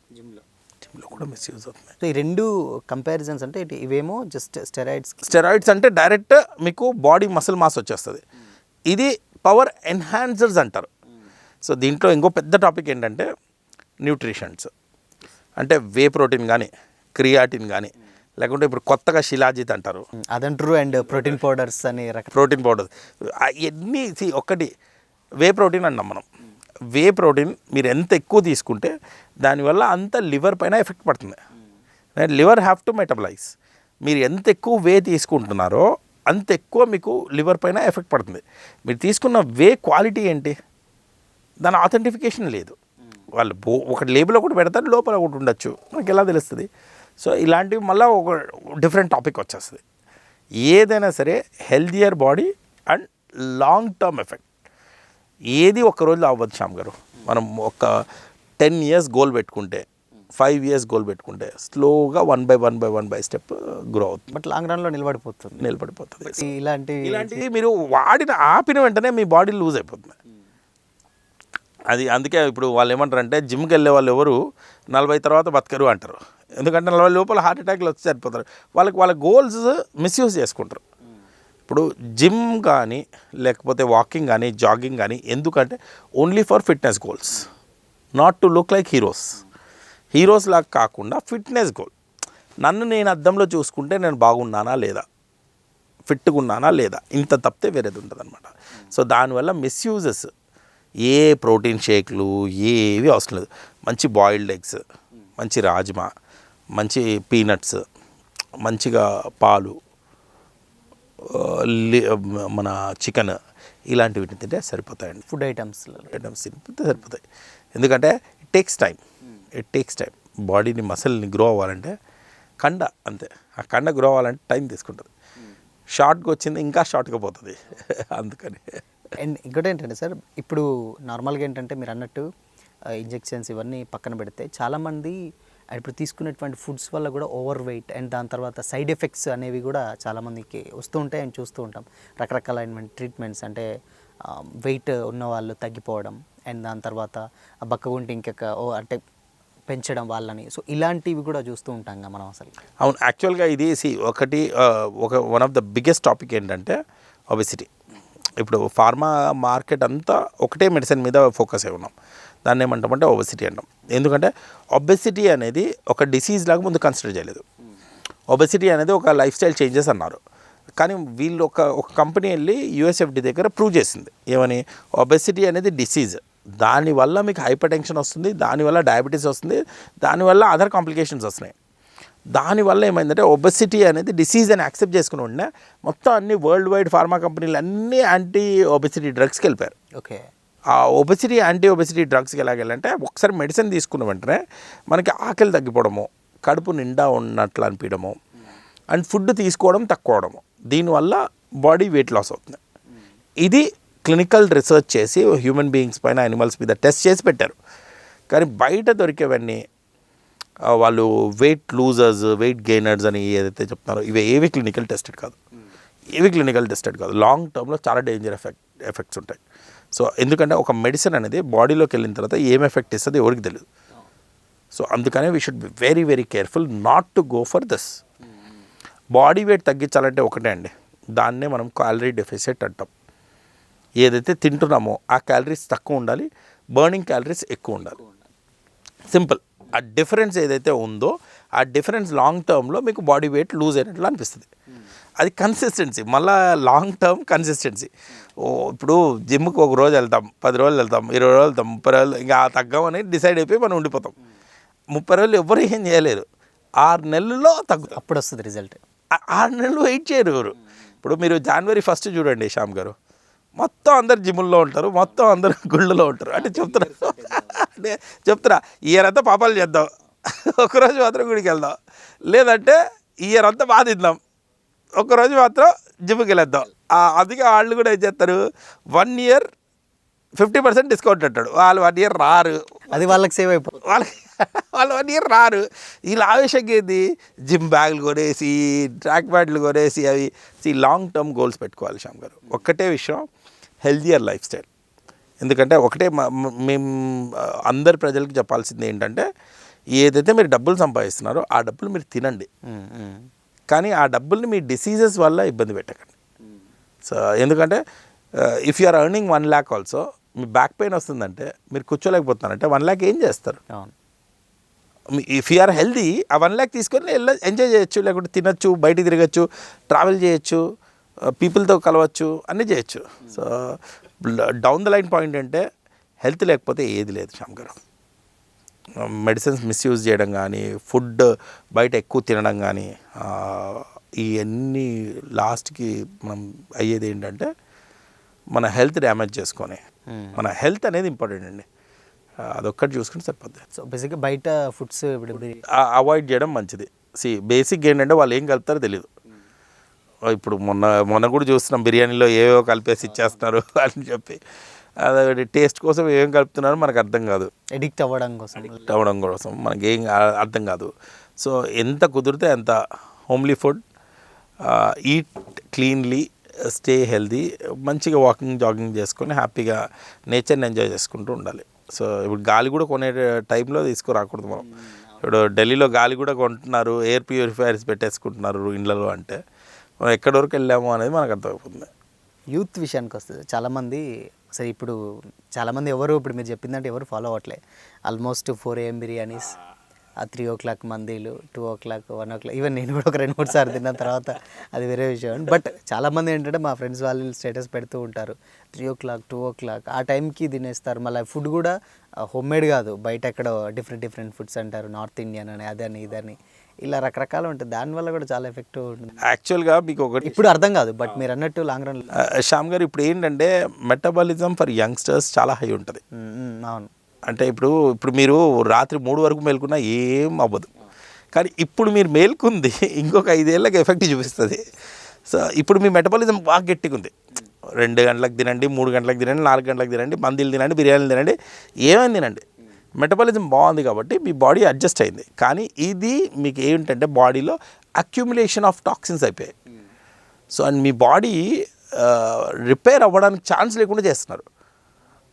Speaker 2: జిమ్లో కూడా మిస్యూజ్ అవుతున్నాయి.
Speaker 1: సో ఈ రెండు కంపారిజన్స్ అంటే ఇవేమో జస్ట్
Speaker 2: స్టెరాయిడ్స్ అంటే డైరెక్ట్ మీకు బాడీ మసిల్ మాస్ వచ్చేస్తుంది. ఇది పవర్ ఎన్హాన్సర్స్ అంటారు. సో దీంట్లో ఇంకో పెద్ద టాపిక్ ఏంటంటే న్యూట్రిషన్స్. అంటే వే ప్రోటీన్ కానీ, క్రియాటిన్ కానీ, లేకుంటే ఇప్పుడు కొత్తగా శిలాజిత్ అంటారు,
Speaker 1: అదంటారు. అండ్ ప్రోటీన్ పౌడర్స్ అని
Speaker 2: ప్రోటీన్ పౌడర్స్ ఎన్ని. ఒకటి వే ప్రోటీన్ అన్నాం మనం. వే ప్రోటీన్ మీరు ఎంత ఎక్కువ తీసుకుంటే దానివల్ల అంత లివర్ పైన ఎఫెక్ట్ పడుతుంది. Liver have to metabolise. మీరు ఎంత ఎక్కువ వే తీసుకుంటున్నారో అంత ఎక్కువ మీకు లివర్ పైన ఎఫెక్ట్ పడుతుంది. మీరు తీసుకున్న వే క్వాలిటీ ఏంటి, దాని ఆథెంటిఫికేషన్ లేదు. వాళ్ళు ఒకటి లేబుల్ ఒకటి పెడతారు, లోపల ఒకటి ఉండొచ్చు, మనకి ఎలా తెలుస్తుంది? సో ఇలాంటివి మళ్ళీ ఒక డిఫరెంట్ టాపిక్ వచ్చేస్తుంది. ఏదైనా సరే healthier body and long term effect ఏది ఒక్క రోజులో అవ్వదు శ్యామ్ గారు. మనం ఒక 10 years గోల్ పెట్టుకుంటే, 5 years గోల్ పెట్టుకుంటే స్లోగా 1 by 1 by స్టెప్ గ్రో అవుతుంది.
Speaker 1: బట్ లాంగ్ రన్లో నిలబడిపోతుంది.
Speaker 2: ఇలాంటివి మీరు ఆపిన వెంటనే మీ బాడీ లూజ్ అయిపోతుంది. అది అందుకే ఇప్పుడు వాళ్ళు ఏమంటారంటే జిమ్కి వెళ్ళే వాళ్ళు ఎవరు 40 తర్వాత బతకరు అంటారు. ఎందుకంటే 40 లోపల హార్ట్ అటాక్లు వచ్చి చనిపోతారు. వాళ్ళ గోల్స్ మిస్యూజ్ చేసుకుంటారు. ఇప్పుడు జిమ్ కానీ, లేకపోతే వాకింగ్ కానీ, జాగింగ్ కానీ ఎందుకంటే only for fitness goals, not to look like heroes లాగా కాకుండా ఫిట్నెస్ గోల్. నన్ను నేను అద్దంలో చూసుకుంటే నేను బాగున్నానా లేదా, ఫిట్గా ఉన్నానా లేదా, ఇంత తప్పితే వేరేది ఉంటుంది అనమాట. సో దానివల్ల మిస్యూజెస్ ఏ ప్రోటీన్ షేక్లు ఏవి అవసరం లేదు. మంచి బాయిల్డ్ ఎగ్స్, మంచి రాజ్మా, మంచి పీనట్స్, మంచిగా పాలు, మన చికెన్, ఇలాంటివి తింటే సరిపోతాయండి.
Speaker 1: ఫుడ్ ఐటమ్స్
Speaker 2: తింటే సరిపోతాయి. ఎందుకంటే ఇట్ టేక్స్ టైం. బాడీని మసిల్ని గ్రో అవ్వాలంటే కండ అంతే, ఆ కండ గ్రో అవ్వాలంటే టైం తీసుకుంటుంది. షార్ట్గా వచ్చింది ఇంకా షార్ట్గా పోతుంది. అందుకని.
Speaker 1: అండ్ ఇంకోటి ఏంటంటే సార్, ఇప్పుడు నార్మల్గా ఏంటంటే మీరు అన్నట్టు ఇంజెక్షన్స్ ఇవన్నీ పక్కన పెడితే చాలామంది ఇప్పుడు తీసుకునేటువంటి ఫుడ్స్ వల్ల కూడా ఓవర్ వెయిట్ అండ్ దాని తర్వాత సైడ్ ఎఫెక్ట్స్ అనేవి కూడా చాలామందికి వస్తూ ఉంటాయి అని చూస్తూ ఉంటాం. రకరకాలైన ట్రీట్మెంట్స్ అంటే వెయిట్ ఉన్న వాళ్ళు తగ్గిపోవడం అండ్ దాని తర్వాత బక్కగుంటే ఇంకొక అంటే పెంచడం వాళ్ళని. సో ఇలాంటివి కూడా చూస్తూ ఉంటాం మనం అసలు.
Speaker 2: అవును, యాక్చువల్గా ఇది one of the biggest topic ఏంటంటే ఒబెసిటీ. ఇప్పుడు ఫార్మా మార్కెట్ అంతా ఒకటే మెడిసిన్ మీద ఫోకస్ అయి ఉన్నాం. దాన్ని ఏమంటామంటే ఒబెసిటీ అంటాం. ఎందుకంటే ఒబెసిటీ అనేది ఒక డిసీజ్ లాగా ముందు కన్సిడర్ చేయలేదు. ఒబెసిటీ అనేది ఒక లైఫ్ స్టైల్ చేంజెస్ అన్నారు. కానీ వీళ్ళు ఒక కంపెనీ వెళ్ళి USFD దగ్గర ప్రూవ్ చేసింది ఏమని, ఒబెసిటీ అనేది డిసీజ్, దానివల్ల మీకు హైపర్ టెన్షన్ వస్తుంది, దానివల్ల డయాబెటీస్ వస్తుంది, దానివల్ల అదర్ కాంప్లికేషన్స్ వస్తున్నాయి. దానివల్ల ఏమైందంటే ఒబెసిటీ అనేది డిసీజ్ అని యాక్సెప్ట్ చేసుకుని ఉండే మొత్తం అన్ని వరల్డ్ వైడ్ ఫార్మా కంపెనీలు అన్నీ యాంటీ ఒబెసిటీ డ్రగ్స్కి వెళ్ళిపోయారు.
Speaker 1: ఓకే,
Speaker 2: ఆ యాంటీ ఒబెసిటీ డ్రగ్స్కి ఎలాగెళ్ళంటే ఒకసారి మెడిసిన్ తీసుకున్న వెంటనే మనకి ఆకలి తగ్గిపోవడము, కడుపు నిండా ఉన్నట్లు అనిపించడము అండ్ ఫుడ్ తీసుకోవడం తక్కువ అవడము, దీనివల్ల బాడీ వెయిట్ లాస్ అవుతుంది. ఇది క్లినికల్ రీసెర్చ్ చేసి హ్యూమన్ బీయింగ్స్ పైన, యానిమల్స్ మీద టెస్ట్ చేసి పెట్టారు. కానీ బయట దొరికేవన్నీ వాళ్ళు వెయిట్ లూజర్స్, వెయిట్ గెయినర్స్ అని ఏదైతే చెప్తున్నారో ఇవి ఏవి క్లినికల్ టెస్టెడ్ కాదు. లాంగ్ టర్మ్లో చాలా డేంజర్ ఎఫెక్ట్స్ ఉంటాయి. సో ఎందుకంటే ఒక మెడిసిన్ అనేది బాడీలోకి వెళ్ళిన తర్వాత ఏం ఎఫెక్ట్ ఇస్తుంది ఎవరికి తెలియదు. సో అందుకనే we should be very very careful not to go for this. Body weight తగ్గించాలంటే ఒకటే అండి, దాన్నే మనం క్యాలరీ డెఫిసిట్ అంటాం. ఏదైతే తింటున్నామో ఆ క్యాలరీస్ తక్కువ ఉండాలి, బర్నింగ్ క్యాలరీస్ ఎక్కువ ఉండాలి. సింపుల్. ఆ డిఫరెన్స్ ఏదైతే ఉందో ఆ డిఫరెన్స్ లాంగ్ టర్మ్లో మీకు బాడీ వెయిట్ లూజ్ అయినట్లు అనిపిస్తుంది. అది కన్సిస్టెన్సీ, మళ్ళీ లాంగ్ టర్మ్ కన్సిస్టెన్సీ. ఇప్పుడు జిమ్కి ఒక రోజు వెళ్తాం, 10 రోజులు వెళ్తాం, 20 రోజులు వెళ్తాం, 30 రోజులు, ఇంకా తగ్గమని డిసైడ్ అయిపోయి మనం ఉండిపోతాం. 30 రోజులు ఎవరు ఏం చేయలేరు, 6 నెలల్లో తగ్గుతాం.
Speaker 1: అప్పుడు వస్తుంది రిజల్ట్.
Speaker 2: 6 నెలలు వెయిట్ చేయరు ఎవరు. ఇప్పుడు మీరు January 1 చూడండి శ్యామ్ గారు, మొత్తం అందరు జిమ్ముల్లో ఉంటారు, మొత్తం అందరు గుళ్ళలో ఉంటారు. అంటే చెప్తున్నా ఇయర్ అంతా పాపాలు చేద్దాం, ఒకరోజు మాత్రం గుడికి వెళ్దాం, లేదంటే ఇయర్ అంతా బాగా తిందాం, ఒక్కరోజు మాత్రం జిమ్కి వెళ్ళేద్దాం. అందుకే వాళ్ళు కూడా ఏం చేస్తారు, 1 year 50% డిస్కౌంట్ అంటాడు. వాళ్ళు 1 year రారు,
Speaker 1: అది వాళ్ళకి సేవ్ అయిపోతుంది.
Speaker 2: వాళ్ళు 1 year రారు. వీళ్ళు ఆవేశంగా ఏంది, జిమ్ బ్యాగులు కొనేసి, ట్రాక్ ప్యాంట్లు కొనేసి, అవి లాంగ్ టర్మ్ గోల్స్ పెట్టుకోవాలి శ్యామ్ గారు. ఒక్కటే విషయం, హెల్దియర్ లైఫ్ స్టైల్. ఎందుకంటే ఒకటే మేము అందరి ప్రజలకు చెప్పాల్సింది ఏంటంటే, ఏదైతే మీరు డబ్బులు సంపాదిస్తున్నారో ఆ డబ్బులు మీరు తినండి, కానీ ఆ డబ్బుల్ని మీ డిసీజెస్ వల్ల ఇబ్బంది పెట్టకండి. సో ఎందుకంటే if you are earning 1 lakh also, మీ బ్యాక్ పెయిన్ వస్తుందంటే మీరు కూర్చోలేకపోతున్నారంటే 1 lakh ఏం చేస్తారు? ఇఫ్ యు ఆర్ హెల్దీ, ఆ 1 lakh తీసుకొని ఎంజాయ్ చేయొచ్చు, లేకుంటే తినచ్చు, బయటికి తిరగచ్చు, ట్రావెల్ చేయొచ్చు, పీపుల్తో కలవచ్చు, అన్నీ చేయొచ్చు. So down the line point అంటే హెల్త్ లేకపోతే ఏది లేదు శ్యామ్ గారు. మెడిసిన్స్ మిస్యూజ్ చేయడం కానీ, ఫుడ్ బయట ఎక్కువ తినడం కానీ, ఇవన్నీ లాస్ట్కి మనం అయ్యేది ఏంటంటే మన హెల్త్ డ్యామేజ్ చేసుకొని, మన హెల్త్ అనేది ఇంపార్టెంట్ అండి, అదొక్కటి చూసుకుంటే సరిపోద్ది.
Speaker 1: సో బేసిక్గా బయట ఫుడ్స్
Speaker 2: అవాయిడ్ చేయడం మంచిది. బేసిక్ ఏంటంటే వాళ్ళు ఏం కలుపుతారో తెలియదు. ఇప్పుడు మొన్న కూడా చూస్తున్నాం, బిర్యానీలో ఏవో కలిపేసి ఇచ్చేస్తున్నారు అని చెప్పి, అది టేస్ట్ కోసం ఏం కలుపుతున్నారో మనకు అర్థం కాదు,
Speaker 1: ఎడిక్ట్ అవ్వడం కోసం
Speaker 2: మనకి ఏం అర్థం కాదు. సో ఎంత కుదిరితే అంత homely food, eat cleanly, stay healthy, మంచిగా వాకింగ్ జాగింగ్ చేసుకొని హ్యాపీగా నేచర్ని ఎంజాయ్ చేసుకుంటూ ఉండాలి. సో ఇప్పుడు గాలి కూడా కొనే టైంలో తీసుకురాకూడదు మనం. ఇప్పుడు ఢిల్లీలో గాలి కూడా కొంటున్నారు, ఎయిర్ ప్యూరిఫైయర్స్ పెట్టేసుకుంటున్నారు ఇండ్లలో, అంటే మనం ఎక్కడి వరకు వెళ్ళాము అనేది మనకు అర్థమైపోతుంది.
Speaker 1: యూత్ విషయానికి వస్తుంది, చాలామంది సరే ఇప్పుడు చాలామంది ఎవరు ఇప్పుడు మీరు చెప్పిందంటే ఎవరు ఫాలో అవ్వట్లే. ఆల్మోస్ట్ 4 AM బిర్యానీస్, 3 o'clock మందీలు, 2 o'clock 1 o'clock, ఈవెన్ నేను కూడా ఒక 2-3 సార్లు తిన్న తర్వాత అది వేరే విషయం. బట్ చాలామంది ఏంటంటే మా ఫ్రెండ్స్ వాళ్ళు స్టేటస్ పెడుతూ ఉంటారు, 3 o'clock 2 o'clock ఆ టైంకి తినేస్తారు. మళ్ళీ ఫుడ్ కూడా హోమ్మేడ్ కాదు, బయట ఎక్కడ డిఫరెంట్ ఫుడ్స్ అంటారు, నార్త్ ఇండియన్ అని, అదని ఇదని, ఇలా రకరకాలు ఉంటుంది. దానివల్ల కూడా చాలా ఎఫెక్టివ్ ఉంటుంది.
Speaker 2: యాక్చువల్గా మీకు ఒకటి
Speaker 1: ఇప్పుడు అర్థం కాదు, బట్ మీరు అన్నట్టు లాంగ్ రన్.
Speaker 2: శ్యామ్ గారు, ఇప్పుడు ఏంటంటే మెటబాలిజం ఫర్ యంగ్స్టర్స్ చాలా హై ఉంటుంది.
Speaker 1: అవును.
Speaker 2: అంటే ఇప్పుడు మీరు రాత్రి 3 వరకు మేల్కున్నా ఏం అవ్వదు, కానీ ఇప్పుడు మీరు మేల్కుంది ఇంకొక 5 ఏళ్ళకి ఎఫెక్ట్ చూపిస్తుంది. సో ఇప్పుడు మీ మెటబాలిజం బాగా గట్టిగా ఉంది. 2 గంటలకు తినండి, 3 గంటలకు తినండి, 4 గంటలకు తినండి, మందీలు తినండి, బిర్యానీలు తినండి, ఏమైనా తినండి, మెటబాలిజం బాగుంది కాబట్టి మీ బాడీ అడ్జస్ట్ అయింది. కానీ ఇది మీకు ఏంటంటే బాడీలో అక్యుములేషన్ ఆఫ్ టాక్సిన్స్ అయిపోయాయి. So and me body repair అవ్వడానికి ఛాన్స్ లేకుండా చేస్తున్నారు.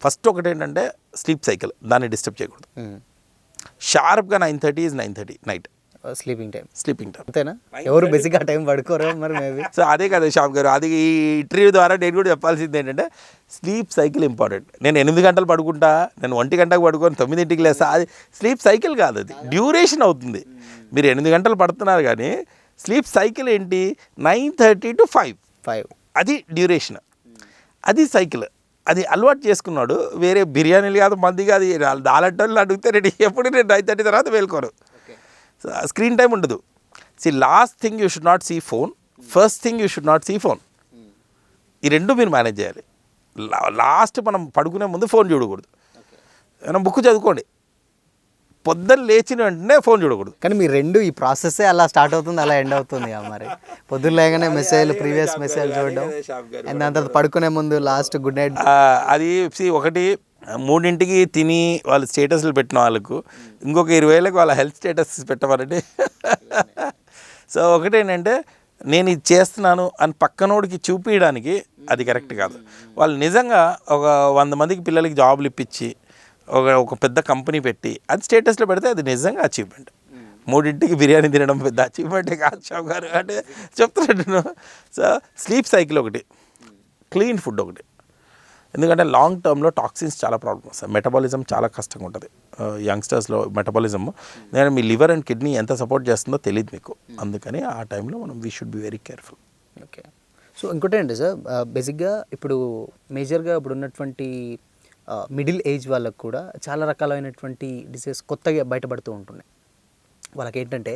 Speaker 2: ఫస్ట్ ఒకటి ఏంటంటే స్లీప్ సైకిల్, దాన్ని డిస్టర్బ్ చేయకూడదు. షార్ప్గా 9:30 is 9:30 నైట్
Speaker 1: స్లీపింగ్ టైం
Speaker 2: అంతేనా?
Speaker 1: ఎవరు బేసిక్గా టైం పడుకోరు మరి మేబీ.
Speaker 2: సో అదే కదా శ్యామ్ గారు, అది ఈ ఇంటర్వ్యూ ద్వారా నేను కూడా చెప్పాల్సింది ఏంటంటే స్లీప్ సైకిల్ ఇంపార్టెంట్. నేను 8 గంటలు పడుకుంటా, నేను 1 గంటకు పడుకొని 9ంటికి లేస్తా, అది స్లీప్ సైకిల్ కాదు, అది డ్యూరేషన్ అవుతుంది. మీరు 8 గంటలు పడుతున్నారు కానీ స్లీప్ సైకిల్ ఏంటి, 9:30 to 5 అది డ్యూరేషన్, అది సైకిల్. అది అలవాటు చేసుకున్నాడు. వేరే బిర్యానీలు కాదు, మంది కాదు, దాలంటోళ్ళు అడిగితే నేను ఎప్పుడు 9:30 తర్వాత మేల్కోను. స్క్రీన్ టైం ఉండదు. Last thing you should not see phone, first thing you should not see phone. ఈ రెండు మీరు మేనేజ్ చేయాలి. లాస్ట్ మనం పడుకునే ముందు ఫోన్ చూడకూడదు. ఏమైనా బుక్ చదువుకోండి, పొద్దున్న లేచిన వెంటనే ఫోన్ చూడకూడదు.
Speaker 1: కానీ మీ రెండు ఈ ప్రాసెస్సే అలా స్టార్ట్ అవుతుంది, అలా ఎండ్ అవుతుంది. మరి పొద్దున్న లేగానే మెసేజ్లు, ప్రీవియస్ మెసేజ్ చూడడం, అండ్ దాని తర్వాత పడుకునే ముందు లాస్ట్ గుడ్ నైట్.
Speaker 2: అది ఒకటి 3ంటికి తిని వాళ్ళు స్టేటస్లు పెట్టిన వాళ్ళకు ఇంకొక 20 ఏళ్ళకి వాళ్ళ హెల్త్ స్టేటస్ పెట్టమనండి. సో ఒకటేంటంటే నేను ఇది చేస్తున్నాను అని పక్కనోడికి చూపించడానికి అది కరెక్ట్ కాదు. వాళ్ళు నిజంగా ఒక 100 మందికి పిల్లలకి జాబులు ఇప్పించి ఒక పెద్ద కంపెనీ పెట్టి అది స్టేటస్లో పెడితే అది నిజంగా అచీవ్మెంట్. 3ంటికి బిర్యానీ తినడం పెద్ద అచీవ్మెంటే కాదు షాప్ గారు అంటే చెప్తున్నాను. సో స్లీప్ సైకిల్ ఒకటి, క్లీన్ ఫుడ్ ఒకటి. ఎందుకంటే లాంగ్ టర్మ్లో టాక్సిన్స్ చాలా ప్రాబ్లమ్ వస్తాయి. మెటబాలిజం చాలా కష్టంగా ఉంటుంది యంగ్స్టర్స్లో. మెటబాలిజం నేను మీ లివర్ అండ్ కిడ్నీ ఎంత సపోర్ట్ చేస్తుందో తెలియదు మీకు. అందుకని ఆ టైంలో మనం we should be very careful.
Speaker 1: Okay. So ఇంకోటి ఏంటి సార్, బేసిక్గా ఇప్పుడు మేజర్గా ఇప్పుడు ఉన్నటువంటి మిడిల్ ఏజ్ వాళ్ళకు కూడా చాలా రకాలైనటువంటి డిసీజెస్ కొత్తగా బయటపడుతూ ఉంటున్నాయి. వాళ్ళకి ఏంటంటే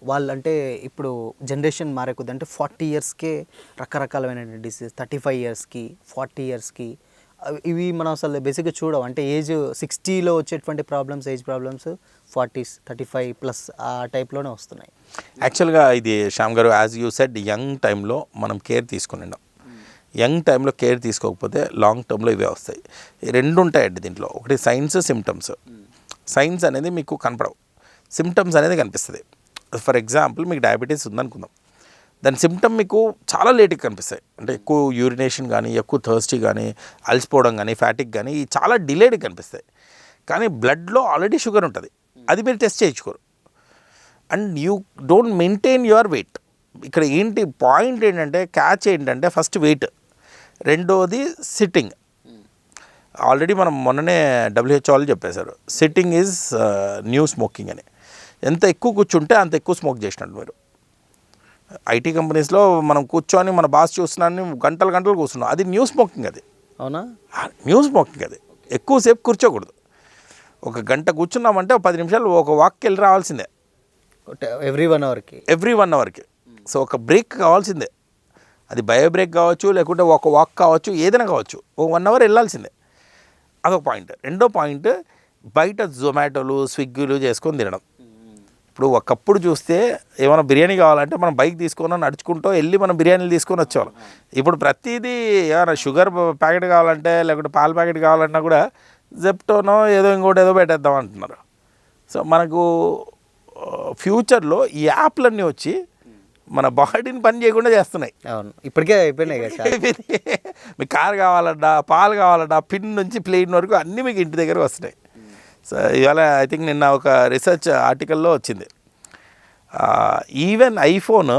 Speaker 1: వాళ్ళంటే ఇప్పుడు జనరేషన్ మారే కొద్ది అంటే 40 ఇయర్స్కే రకరకాలమైన డిసీజ్, 35 ఇయర్స్కి 40 ఇయర్స్కి ఇవి మనం అసలు బేసిక్గా చూడవు. అంటే ఏజ్ 60లో వచ్చేటువంటి ప్రాబ్లమ్స్, ఏజ్ ప్రాబ్లమ్స్ 40s 35+ ఆ టైప్లోనే వస్తున్నాయి.
Speaker 2: యాక్చువల్గా ఇది శ్యామ్ గారు యాజ్ యూ సెడ్ యంగ్ టైంలో మనం కేర్ తీసుకునిండాం. యంగ్ టైంలో కేర్ తీసుకోకపోతే లాంగ్ టర్మ్లో ఇవే వస్తాయి. 2 ఉంటాయండి దీంట్లో. ఒకటి సైన్స్, సిమ్టమ్స్. సైన్స్ అనేది మీకు కనపడవు, సిమ్టమ్స్ అనేది కనిపిస్తుంది. ఫర్ ఎగ్జాంపుల్ మీకు డయాబెటీస్ ఉందనుకుందాం, దాని సిమ్టమ్ మీకు చాలా లేట్గా కనిపిస్తాయి. అంటే ఎక్కువ యూరినేషన్ కానీ, ఎక్కువ థర్స్టీ కానీ, అలసిపోవడం కానీ, ఫ్యాటిక్ కానీ చాలా డిలేడ్గా కనిపిస్తాయి. కానీ బ్లడ్లో ఆల్రెడీ షుగర్ ఉంటుంది, అది మీరు టెస్ట్ చేయించుకోరు. And you don't maintain your weight. ఇక్కడ ఏంటి పాయింట్ ఏంటంటే, క్యాచ్ ఏంటంటే ఫస్ట్ వెయిట్, రెండోది సిట్టింగ్. ఆల్రెడీ మనం మొన్ననే WHO వాళ్ళు చెప్పేశారు సిట్టింగ్ ఈజ్ న్యూ స్మోకింగ్ అని. ఎంత ఎక్కువ కూర్చుంటే అంత ఎక్కువ స్మోక్ చేసినట్టు. మీరు ఐటీ కంపెనీస్లో మనం కూర్చొని మన బాస్ చూస్తున్నాను గంటలు గంటలు కూర్చున్నాం, అది న్యూ స్మోకింగ్. అది
Speaker 1: అవునా?
Speaker 2: New smoking. అది ఎక్కువసేపు కూర్చోకూడదు. 1 గంట కూర్చున్నామంటే 10 నిమిషాలు ఒక వాక్కి వెళ్ళి రావాల్సిందే,
Speaker 1: ఎవ్రీ 1 అవర్కి. సో ఒక బ్రేక్ కావాల్సిందే. అది బయో బ్రేక్ కావచ్చు, లేకుంటే ఒక వాక్ కావచ్చు, ఏదైనా కావచ్చు, 1 అవర్ వెళ్ళాల్సిందే. అదొక పాయింట్. రెండో పాయింట్, బయట జొమాటోలు, స్విగ్గీలు చేసుకొని తినడం. ఇప్పుడు ఒకప్పుడు చూస్తే ఏమైనా బిర్యానీ కావాలంటే మనం బైక్ తీసుకొని నడుచుకుంటూ వెళ్ళి మనం బిర్యానీలు తీసుకొని వచ్చేవాళ్ళం. ఇప్పుడు ప్రతిదీ ఏమైనా షుగర్ ప్యాకెట్ కావాలంటే, లేకుంటే పాల ప్యాకెట్ కావాలన్నా కూడా జెప్టోనో ఏదో ఇంకోటి ఏదో పెట్టేద్దాం అంటున్నారు. సో మనకు ఫ్యూచర్లో ఈ యాప్లన్నీ వచ్చి మన బాడీని పని చేయకుండా చేస్తున్నాయి. అవును, ఇప్పటికే అయిపోయినాయి కదా.
Speaker 2: మీకు కార్ కావాలన్నా, పాలు కావాలన్నా, పిన్ నుంచి ప్లేన్ వరకు అన్నీ మీకు ఇంటి దగ్గర వస్తున్నాయి. సో ఇవాళ ఐ థింక్ నిన్న ఒక రీసెర్చ్ ఆర్టికల్లో వచ్చింది, ఈవెన్ ఐఫోన్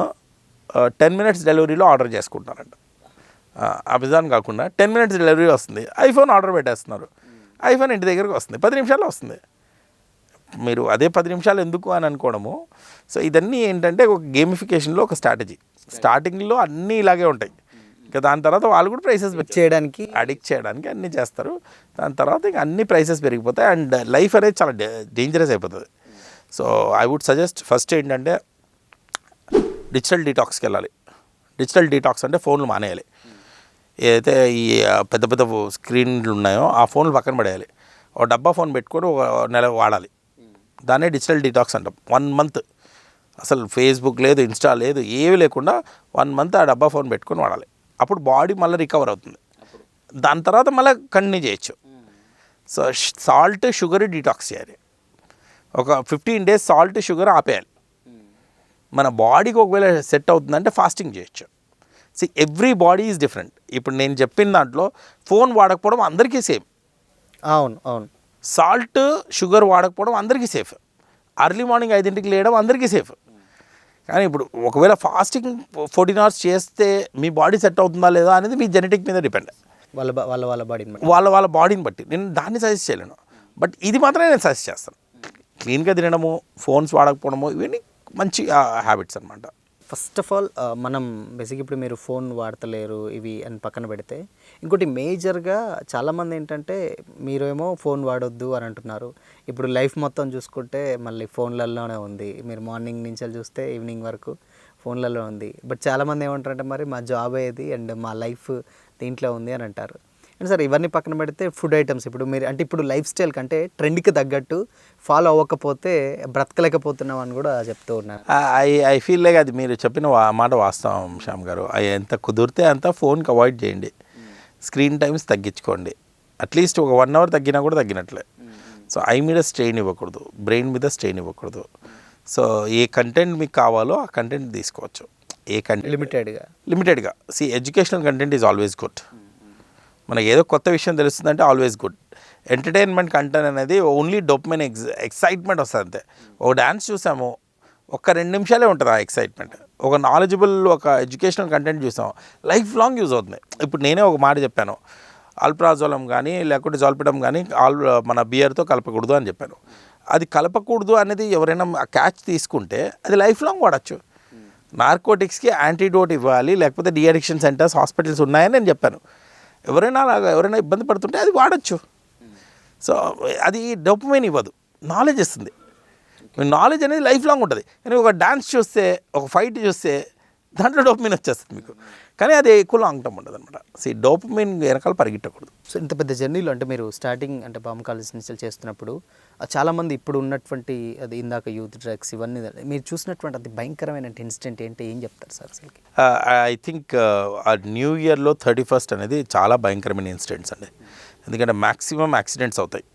Speaker 2: 10 minutes డెలివరీలో ఆర్డర్ చేసుకుంటారంట. అమెజాన్ కాకుండా 10 minutes డెలివరీ వస్తుంది, ఐఫోన్ ఆర్డర్ పెట్టేస్తున్నారు, ఐఫోన్ ఇంటి దగ్గరకు వస్తుంది, 10 నిమిషాల్లో వస్తుంది. మీరు అదే 10 నిమిషాలు ఎందుకు అని అనుకోవడము. సో ఇదన్నీ ఏంటంటే ఒక గేమిఫికేషన్లో ఒక స్ట్రాటజీ. స్టార్టింగ్లో అన్నీ ఇలాగే ఉంటాయి, ఇంకా దాని తర్వాత వాళ్ళు కూడా ప్రైసెస్ అడిక్ట్ చేయడానికి అన్నీ చేస్తారు. దాని తర్వాత ఇంకా అన్ని ప్రైసెస్ పెరిగిపోతాయి అండ్ లైఫ్ అనేది చాలా డేంజరస్ అయిపోతుంది. So I would suggest first ఏంటంటే డిజిటల్ డీటాక్స్కి వెళ్ళాలి. డిజిటల్ డీటాక్స్ అంటే ఫోన్లు మానేయాలి. ఏదైతే ఈ పెద్ద పెద్ద స్క్రీన్లు ఉన్నాయో ఆ ఫోన్లు పక్కన పడేయాలి. ఒక డబ్బా ఫోన్ పెట్టుకొని 1 నెల వాడాలి. దాన్నే డిజిటల్ డీటాక్స్ అంటాం. 1 month అసలు ఫేస్బుక్ లేదు, ఇన్స్టా లేదు, ఏవి లేకుండా 1 month ఆ డబ్బా ఫోన్ పెట్టుకొని వాడాలి. అప్పుడు బాడీ మళ్ళీ రికవర్ అవుతుంది. దాని తర్వాత మళ్ళీ కంటిన్యూ చేయొచ్చు. సో సాల్ట్, షుగర్ డీటాక్స్ చేయాలి. ఒక 15 days సాల్ట్, షుగర్ ఆపేయాలి. మన బాడీకి ఒకవేళ సెట్ అవుతుందంటే ఫాస్టింగ్ చేయొచ్చు. See every body is different. ఇప్పుడు నేను చెప్పిన దాంట్లో ఫోన్ వాడకపోవడం అందరికీ సేమ్.
Speaker 1: అవును.
Speaker 2: సాల్ట్, షుగర్ వాడకపోవడం అందరికీ సేఫ్. అర్లీ మార్నింగ్ 5ంటికి లేయడం అందరికీ సేఫ్. కానీ ఇప్పుడు ఒకవేళ ఫాస్టింగ్ 14 hours చేస్తే మీ బాడీ సెట్ అవుతుందా లేదా అనేది మీ జెనెటిక్ మీద డిపెండ్. వాళ్ళ బాడీని బట్టి నేను దాన్ని సజెస్ట్ చేయలేను. బట్ ఇది మాత్రమే నేను సజెస్ట్ చేస్తాను. క్లీన్గా తినడము, ఫోన్స్ వాడకపోవడము, ఇవన్నీ మంచి హ్యాబిట్స్ అనమాట.
Speaker 1: ఫస్ట్ ఆఫ్ ఆల్ మనం బేసిక్ ఇప్పుడు మీరు ఫోన్ వాడతలేరు ఇవి అని పక్కన పెడితే, ఇంకోటి మేజర్గా చాలామంది ఏంటంటే మీరేమో ఫోన్ వాడొద్దు అని అంటున్నారు. ఇప్పుడు లైఫ్ మొత్తం చూసుకుంటే మళ్ళీ ఫోన్లలోనే ఉంది. మీరు మార్నింగ్ నుంచి చూస్తే ఈవినింగ్ వరకు ఫోన్లలో ఉంది. బట్ చాలామంది ఏమంటారంటే మరి మా జాబ్ ఏది అండ్ మా లైఫ్ దీంట్లో ఉంది అని అంటారు. అండ్ సార్ ఇవన్నీ పక్కన పెడితే ఫుడ్ ఐటమ్స్ ఇప్పుడు మీరు అంటే ఇప్పుడు లైఫ్ స్టైల్ కంటే ట్రెండ్కి తగ్గట్టు ఫాలో అవ్వకపోతే బ్రతకలేకపోతున్నాం అని కూడా చెప్తూ ఉన్నారు.
Speaker 2: ఐ ఫీల్ లైక్ అది మీరు చెప్పిన మాట వాస్తవం శ్యామ్ గారు. ఎంత కుదిరితే అంత ఫోన్కి అవాయిడ్ చేయండి. స్క్రీన్ టైమ్స్ తగ్గించుకోండి. అట్లీస్ట్ ఒక 1 hour తగ్గినా కూడా తగ్గినట్లే. సో ఐ మీద స్ట్రెయిన్ ఇవ్వకూడదు, బ్రెయిన్ మీద స్ట్రెయిన్ ఇవ్వకూడదు. సో ఏ కంటెంట్ మీకు కావాలో ఆ కంటెంట్ తీసుకోవచ్చు. ఏ కంటెంట్
Speaker 1: లిమిటెడ్గా
Speaker 2: educational content is always good. మనకి ఏదో కొత్త విషయం తెలుస్తుందంటే ఆల్వేస్ గుడ్. ఎంటర్టైన్మెంట్ కంటెంట్ అనేది ఓన్లీ డోపమైన్ ఎక్సైట్మెంట్ వస్తుంది అంతే. ఒక డ్యాన్స్ చూసాము, ఒక్క 2 నిమిషాలే ఉంటుంది ఆ ఎక్సైట్మెంట్. ఒక నాలెడ్జబుల్ ఒక ఎడ్యుకేషనల్ కంటెంట్ చూసాము, లైఫ్ లాంగ్ యూజ్ అవుతుంది. ఇప్పుడు నేనే ఒక మాట చెప్పాను, ఆల్ప్రాజోలం కానీ లేకుంటే జాల్పిటమ్ కానీ మన బియర్తో కలపకూడదు అని చెప్పాను. అది కలపకూడదు అనేది ఎవరైనా క్యాచ్ తీసుకుంటే అది లైఫ్ లాంగ్ వాడచ్చు. నార్కోటిక్స్కి యాంటీడోట్ ఇవ్వాలి, లేకపోతే డీ అడిక్షన్ సెంటర్స్, హాస్పిటల్స్ ఉన్నాయని నేను చెప్పాను. ఎవరైనా ఇబ్బంది పడుతుంటే అది వాడచ్చు. సో అది డోపమైన్ ఇవ్వదు, నాలెడ్జ్ ఇస్తుంది. నాలెడ్జ్ అనేది లైఫ్ లాంగ్ ఉంటుంది. కానీ ఒక డ్యాన్స్ చూస్తే, ఒక ఫైట్ చూస్తే దాంట్లో డోపమైన్ వచ్చేస్తుంది మీకు, కానీ అది ఎక్కువ లాంగ్ టర్మ్ ఉంటుంది అనమాట. డోపమైన్ వెనకాల పరిగెట్టకూడదు.
Speaker 1: సో ఇంత పెద్ద జర్నీలో అంటే మీరు స్టార్టింగ్ అంటే పామ్ కాలేజ్ నుంచి చేస్తున్నప్పుడు చాలామంది ఇప్పుడు ఉన్నటువంటి అది ఇందాక యూత్ డ్రగ్స్ ఇవన్నీ మీరు చూసినటువంటి అది భయంకరమైన ఇన్సిడెంట్ ఏంటి, ఏం చెప్తారు సార్ అసలుకి?
Speaker 2: ఐ థింక్ ఆ న్యూ ఇయర్లో 31st అనేది చాలా భయంకరమైన ఇన్సిడెంట్స్ అండి. ఎందుకంటే మ్యాక్సిమం యాక్సిడెంట్స్ అవుతాయి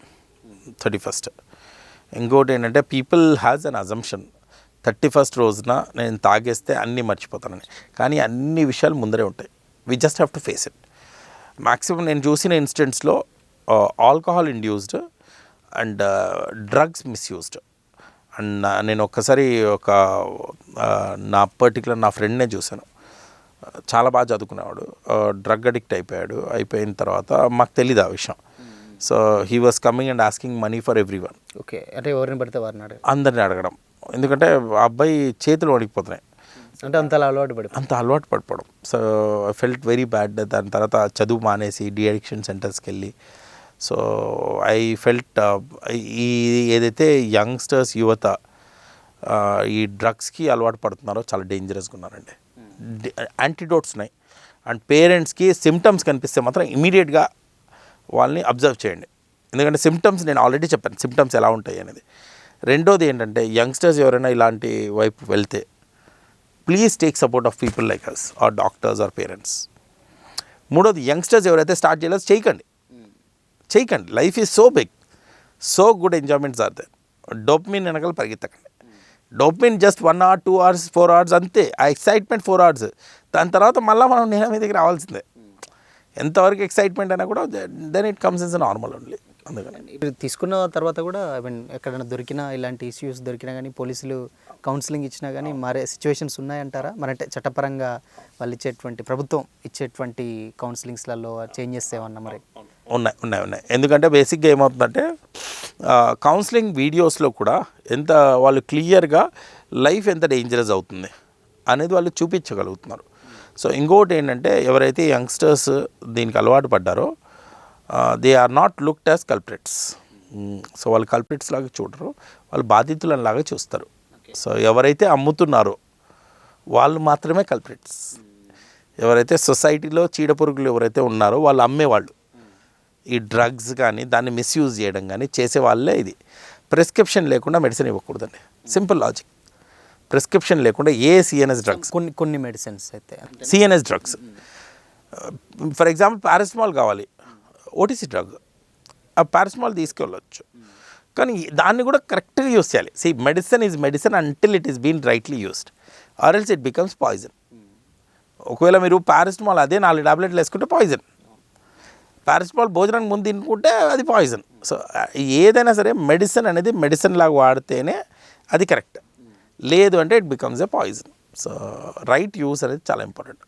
Speaker 2: 31st. ఇంకోటి ఏంటంటే people has an assumption 31st రోజున నేను తాగేస్తే అన్నీ మర్చిపోతానని. కానీ అన్ని విషయాలు ముందరే ఉంటాయి. We just have to face it. Maximum నేను చూసిన ఇన్సిడెంట్స్లో alcohol induced and drugs misused. And నేను ఒక్కసారి నా ఫ్రెండ్నే చూశాను. చాలా బాగా చదువుకునేవాడు, డ్రగ్ అడిక్ట్ అయిపోయిన తర్వాత మాకు తెలీదు ఆ విషయం. So he was coming and asking money for every one.
Speaker 1: Okay, అంటే ఎవరిని పడితే వారిని
Speaker 2: అందరిని అడగడం. ఎందుకంటే ఆ అబ్బాయి చేతులు వణికిపోతున్నాయి,
Speaker 1: అంటే అంత
Speaker 2: అలవాటు పడిపోవడం. So I felt very bad. దాని తర్వాత చదువు మానేసి డీ అడిక్షన్ సెంటర్స్కి వెళ్ళి, సో ఐ ఫెల్ట్ ఈ ఏదైతే యంగ్స్టర్స్ యువత ఈ డ్రగ్స్కి అలవాటు పడుతున్నారో చాలా డేంజరస్గా ఉన్నారండి. యాంటీడోట్స్ ఉన్నాయి. అండ్ పేరెంట్స్కి సిమ్టమ్స్ కనిపిస్తే మాత్రం ఇమీడియట్గా వాళ్ళని అబ్జర్వ్ చేయండి. ఎందుకంటే సిమ్టమ్స్ నేను ఆల్రెడీ చెప్పాను, సిమ్టమ్స్ ఎలా ఉంటాయి అనేది. రెండోది ఏంటంటే యంగ్స్టర్స్ ఎవరైనా ఇలాంటి వైపు వెళ్తే please take support of people like us or doctors or parents. మూడోది యంగ్స్టర్స్ ఎవరైతే స్టార్ట్ చేయలేదో చేయకండి. Life is so big, so good enjoyments are there. Dopamine వెనకాల పరిగెత్తకండి. Dopamine just 1 hour 2 hours 4 hours అంతే. ఆ ఎక్సైట్మెంట్ 4 hours. దాని తర్వాత మళ్ళీ మనం నేల మీదకి రావాల్సిందే. ఎంతవరకు ఎక్సైట్మెంట్ అయినా కూడా దెన్ ఇట్ కమ్స్ ఇన్స్ నార్మల్ ఓన్లీ. అందుకని
Speaker 1: ఇప్పుడు తీసుకున్న తర్వాత కూడా ఐ మీన్ ఎక్కడైనా దొరికినా ఇలాంటి ఇష్యూస్ దొరికినా కానీ పోలీసులు కౌన్సిలింగ్ ఇచ్చినా కానీ మారే సిచ్యువేషన్స్ ఉన్నాయంటారా? మరంటే చట్టపరంగా వాళ్ళు ప్రభుత్వం ఇచ్చేటువంటి కౌన్సిలింగ్స్లలో చేంజెస్ ఏమన్నా మరి
Speaker 2: ఉన్నాయి. ఎందుకంటే బేసిక్గా ఏమవుతుందంటే కౌన్సిలింగ్ వీడియోస్లో కూడా ఎంత వాళ్ళు క్లియర్గా లైఫ్ ఎంత డేంజరస్ అవుతుంది అనేది వాళ్ళు చూపించగలుగుతున్నారు. సో ఇంకోటి ఏంటంటే ఎవరైతే యంగ్స్టర్స్ దీనికి అలవాటు పడ్డారో they are not looked as culprits. So వాళ్ళు కల్ప్రిట్స్ లాగా చూడరు, వాళ్ళు బాధితులలాగా చూస్తారు. సో ఎవరైతే అమ్ముతున్నారో వాళ్ళు మాత్రమే కల్ప్రిట్స్. ఎవరైతే సొసైటీలో చీడపురుగులు ఎవరైతే ఉన్నారో వాళ్ళు అమ్మేవాళ్ళు. ఈ డ్రగ్స్ కానీ దాన్ని మిస్యూజ్ చేయడం కానీ చేసే వాళ్ళే. ఇది ప్రిస్క్రిప్షన్ లేకుండా మెడిసిన్ ఇవ్వకూడదండి. Simple logic. ప్రిస్క్రిప్షన్ లేకుండా ఏ సిఎన్ఎస్ డ్రగ్స్,
Speaker 1: కొన్ని మెడిసిన్స్ అయితే
Speaker 2: CNS drugs, for example paracetamol కావాలి, ఓటీసీ డ్రగ్, ఆ పారాసిటమాల్ తీసుకెళ్ళవచ్చు. కానీ దాన్ని కూడా కరెక్ట్గా యూస్ చేయాలి. Medicine is medicine until it is been rightly used or else it becomes poison. ఒకవేళ మీరు పారాసిటమాల్ అదే 4 టాబ్లెట్లు వేసుకుంటే పాయిజన్. పారాసిటమాల్ భోజనానికి ముందు తినుకుంటే అది పాయిజన్. సో ఏదైనా సరే మెడిసిన్ అనేది మెడిసిన్ లాగా వాడితేనే అది కరెక్ట్, లేదు అంటే it becomes a poison. So right use అనేది చాలా ఇంపార్టెంట్.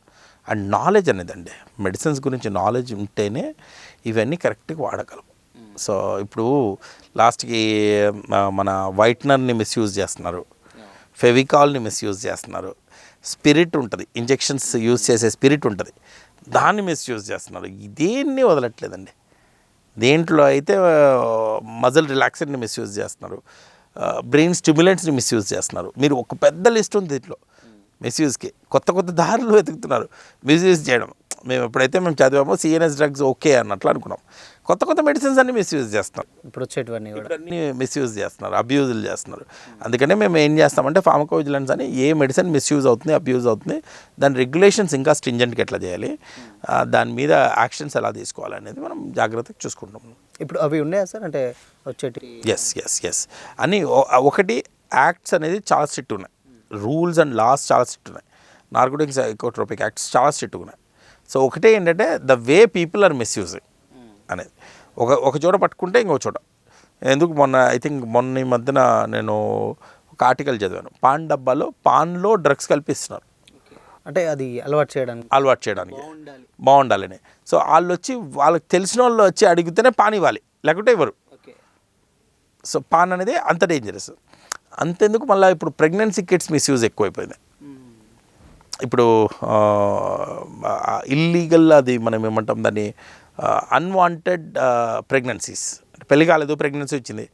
Speaker 2: అండ్ నాలెడ్జ్ అనేదండి, మెడిసిన్స్ గురించి నాలెడ్జ్ ఉంటేనే ఇవన్నీ కరెక్ట్గా వాడగలము. సో ఇప్పుడు లాస్ట్కి మన వైట్నర్ని మిస్యూజ్ చేస్తున్నారు, ఫెవికాల్ని మిస్యూజ్ చేస్తున్నారు, స్పిరిట్ ఉంటుంది, ఇంజెక్షన్స్ యూజ్ చేసే స్పిరిట్ ఉంటుంది, దాన్ని మిస్యూజ్ చేస్తున్నారు. దేన్ని వదలట్లేదండి. దేంట్లో అయితే మజిల్ రిలాక్సర్ని మిస్యూజ్ చేస్తున్నారు, బ్రెయిన్ స్టిమ్యులెంట్స్ని మిస్యూజ్ చేస్తున్నారు. మీరు ఒక పెద్ద లిస్ట్ ఉంది దీంట్లో మిస్యూజ్కి. కొత్త దారులు వెతుకుతున్నారు మిస్యూజ్ చేయడం. ఎప్పుడైతే మేము చదివామో సిఎన్ఎస్ డ్రగ్స్ ఓకే అన్నట్లు అనుకున్నాం. కొత్త మెడిసిన్స్ అన్ని మిస్యూజ్ చేస్తున్నారు.
Speaker 1: ఇప్పుడు వచ్చేటివన్నీ
Speaker 2: అన్నీ మిస్యూజ్ చేస్తున్నారు, అబ్యూజులు చేస్తున్నారు. అందుకనే మేము ఏం చేస్తామంటే ఫార్మకోవిజిలెన్స్ అని ఏ మెడిసిన్ మిస్యూజ్ అవుతుంది, అబ్యూజ్ అవుతుంది, దాని రెగ్యులేషన్స్ ఇంకా స్ట్రింజెంట్గా ఎట్లా చేయాలి, దాని మీద యాక్షన్స్ ఎలా తీసుకోవాలి అనేది మనం జాగ్రత్తగా చూసుకుంటాం.
Speaker 1: ఇప్పుడు అవి ఉన్నాయా సార్? అంటే వచ్చేటి
Speaker 2: ఎస్ అని ఒకటి యాక్ట్స్ అనేది చాలా స్ట్రిక్ట్ ఉన్నాయి, రూల్స్ అండ్ లాస్ చాలా స్ట్రిక్ట్ ఉన్నాయి. నార్కోటిక్స్ సైకోట్రోపిక్ యాక్ట్స్ చాలా స్ట్రిక్ట్గా ఉన్నాయి. సో ఒకటే ఏంటంటే the way people are misusing అనేది. ఒక చోట పట్టుకుంటే ఇంకో చోట. ఎందుకు మొన్న ఈ మధ్యన నేను ఒక ఆర్టికల్ చదివాను, పాన్లో డ్రగ్స్ కల్పిస్తున్నారు,
Speaker 1: అంటే అది అలవాటు చేయడానికి
Speaker 2: బాగుండాలని. సో వాళ్ళకి తెలిసిన వాళ్ళు వచ్చి అడిగితేనే పాన్ ఇవ్వాలి, లేకుంటే ఇవ్వరు. సో పాన్ అనేది అంత డేంజరస్. అంతెందుకు మళ్ళీ ఇప్పుడు ప్రెగ్నెన్సీ కిట్స్ మిస్యూజ్ ఎక్కువైపోయింది. ఇప్పుడు ఇల్లీగల్, అది మనం ఏమంటాం దాన్ని, అన్వాంటెడ్ ప్రెగ్నెన్సీస్. పెళ్లి కాలేదు, ప్రెగ్నెన్సీ వచ్చింది,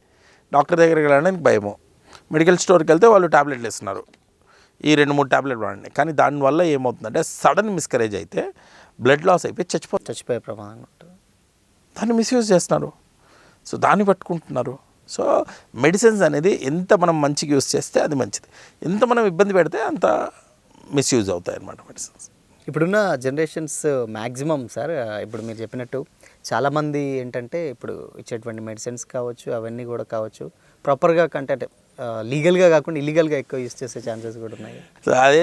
Speaker 2: డాక్టర్ దగ్గరికి వెళ్ళడానికి భయము, మెడికల్ స్టోర్కి వెళ్తే వాళ్ళు ట్యాబ్లెట్లు ఇస్తున్నారు, ఈ 2-3 ట్యాబ్లెట్ వాడండి. కానీ దానివల్ల ఏమవుతుందంటే సడన్ మిస్కరేజ్ అయితే బ్లడ్ లాస్ అయిపోయి చచ్చిపోయే
Speaker 1: ప్రమాదం ఉంటుంది.
Speaker 2: దాన్ని మిస్యూజ్ చేస్తున్నారు. సో దాన్ని పట్టుకుంటున్నారు. సో మెడిసిన్స్ అనేది ఎంత మనం మంచిగా యూస్ చేస్తే అది మంచిది, ఎంత మనం ఇబ్బంది పెడితే అంత మిస్యూజ్ అవుతాయి అన్నమాట మెడిసిన్స్.
Speaker 1: ఇప్పుడున్న జనరేషన్స్ మ్యాక్సిమం సార్, ఇప్పుడు మీరు చెప్పినట్టు చాలామంది ఏంటంటే ఇప్పుడు ఇచ్చేటువంటి మెడిసిన్స్ కావచ్చు, అవన్నీ కూడా కావచ్చు, ప్రాపర్గా అంటే లీగల్గా కాకుండా ఇల్లీగల్గా ఎక్కువ యూస్ చేసే ఛాన్సెస్ కూడా ఉన్నాయి.
Speaker 2: సో అదే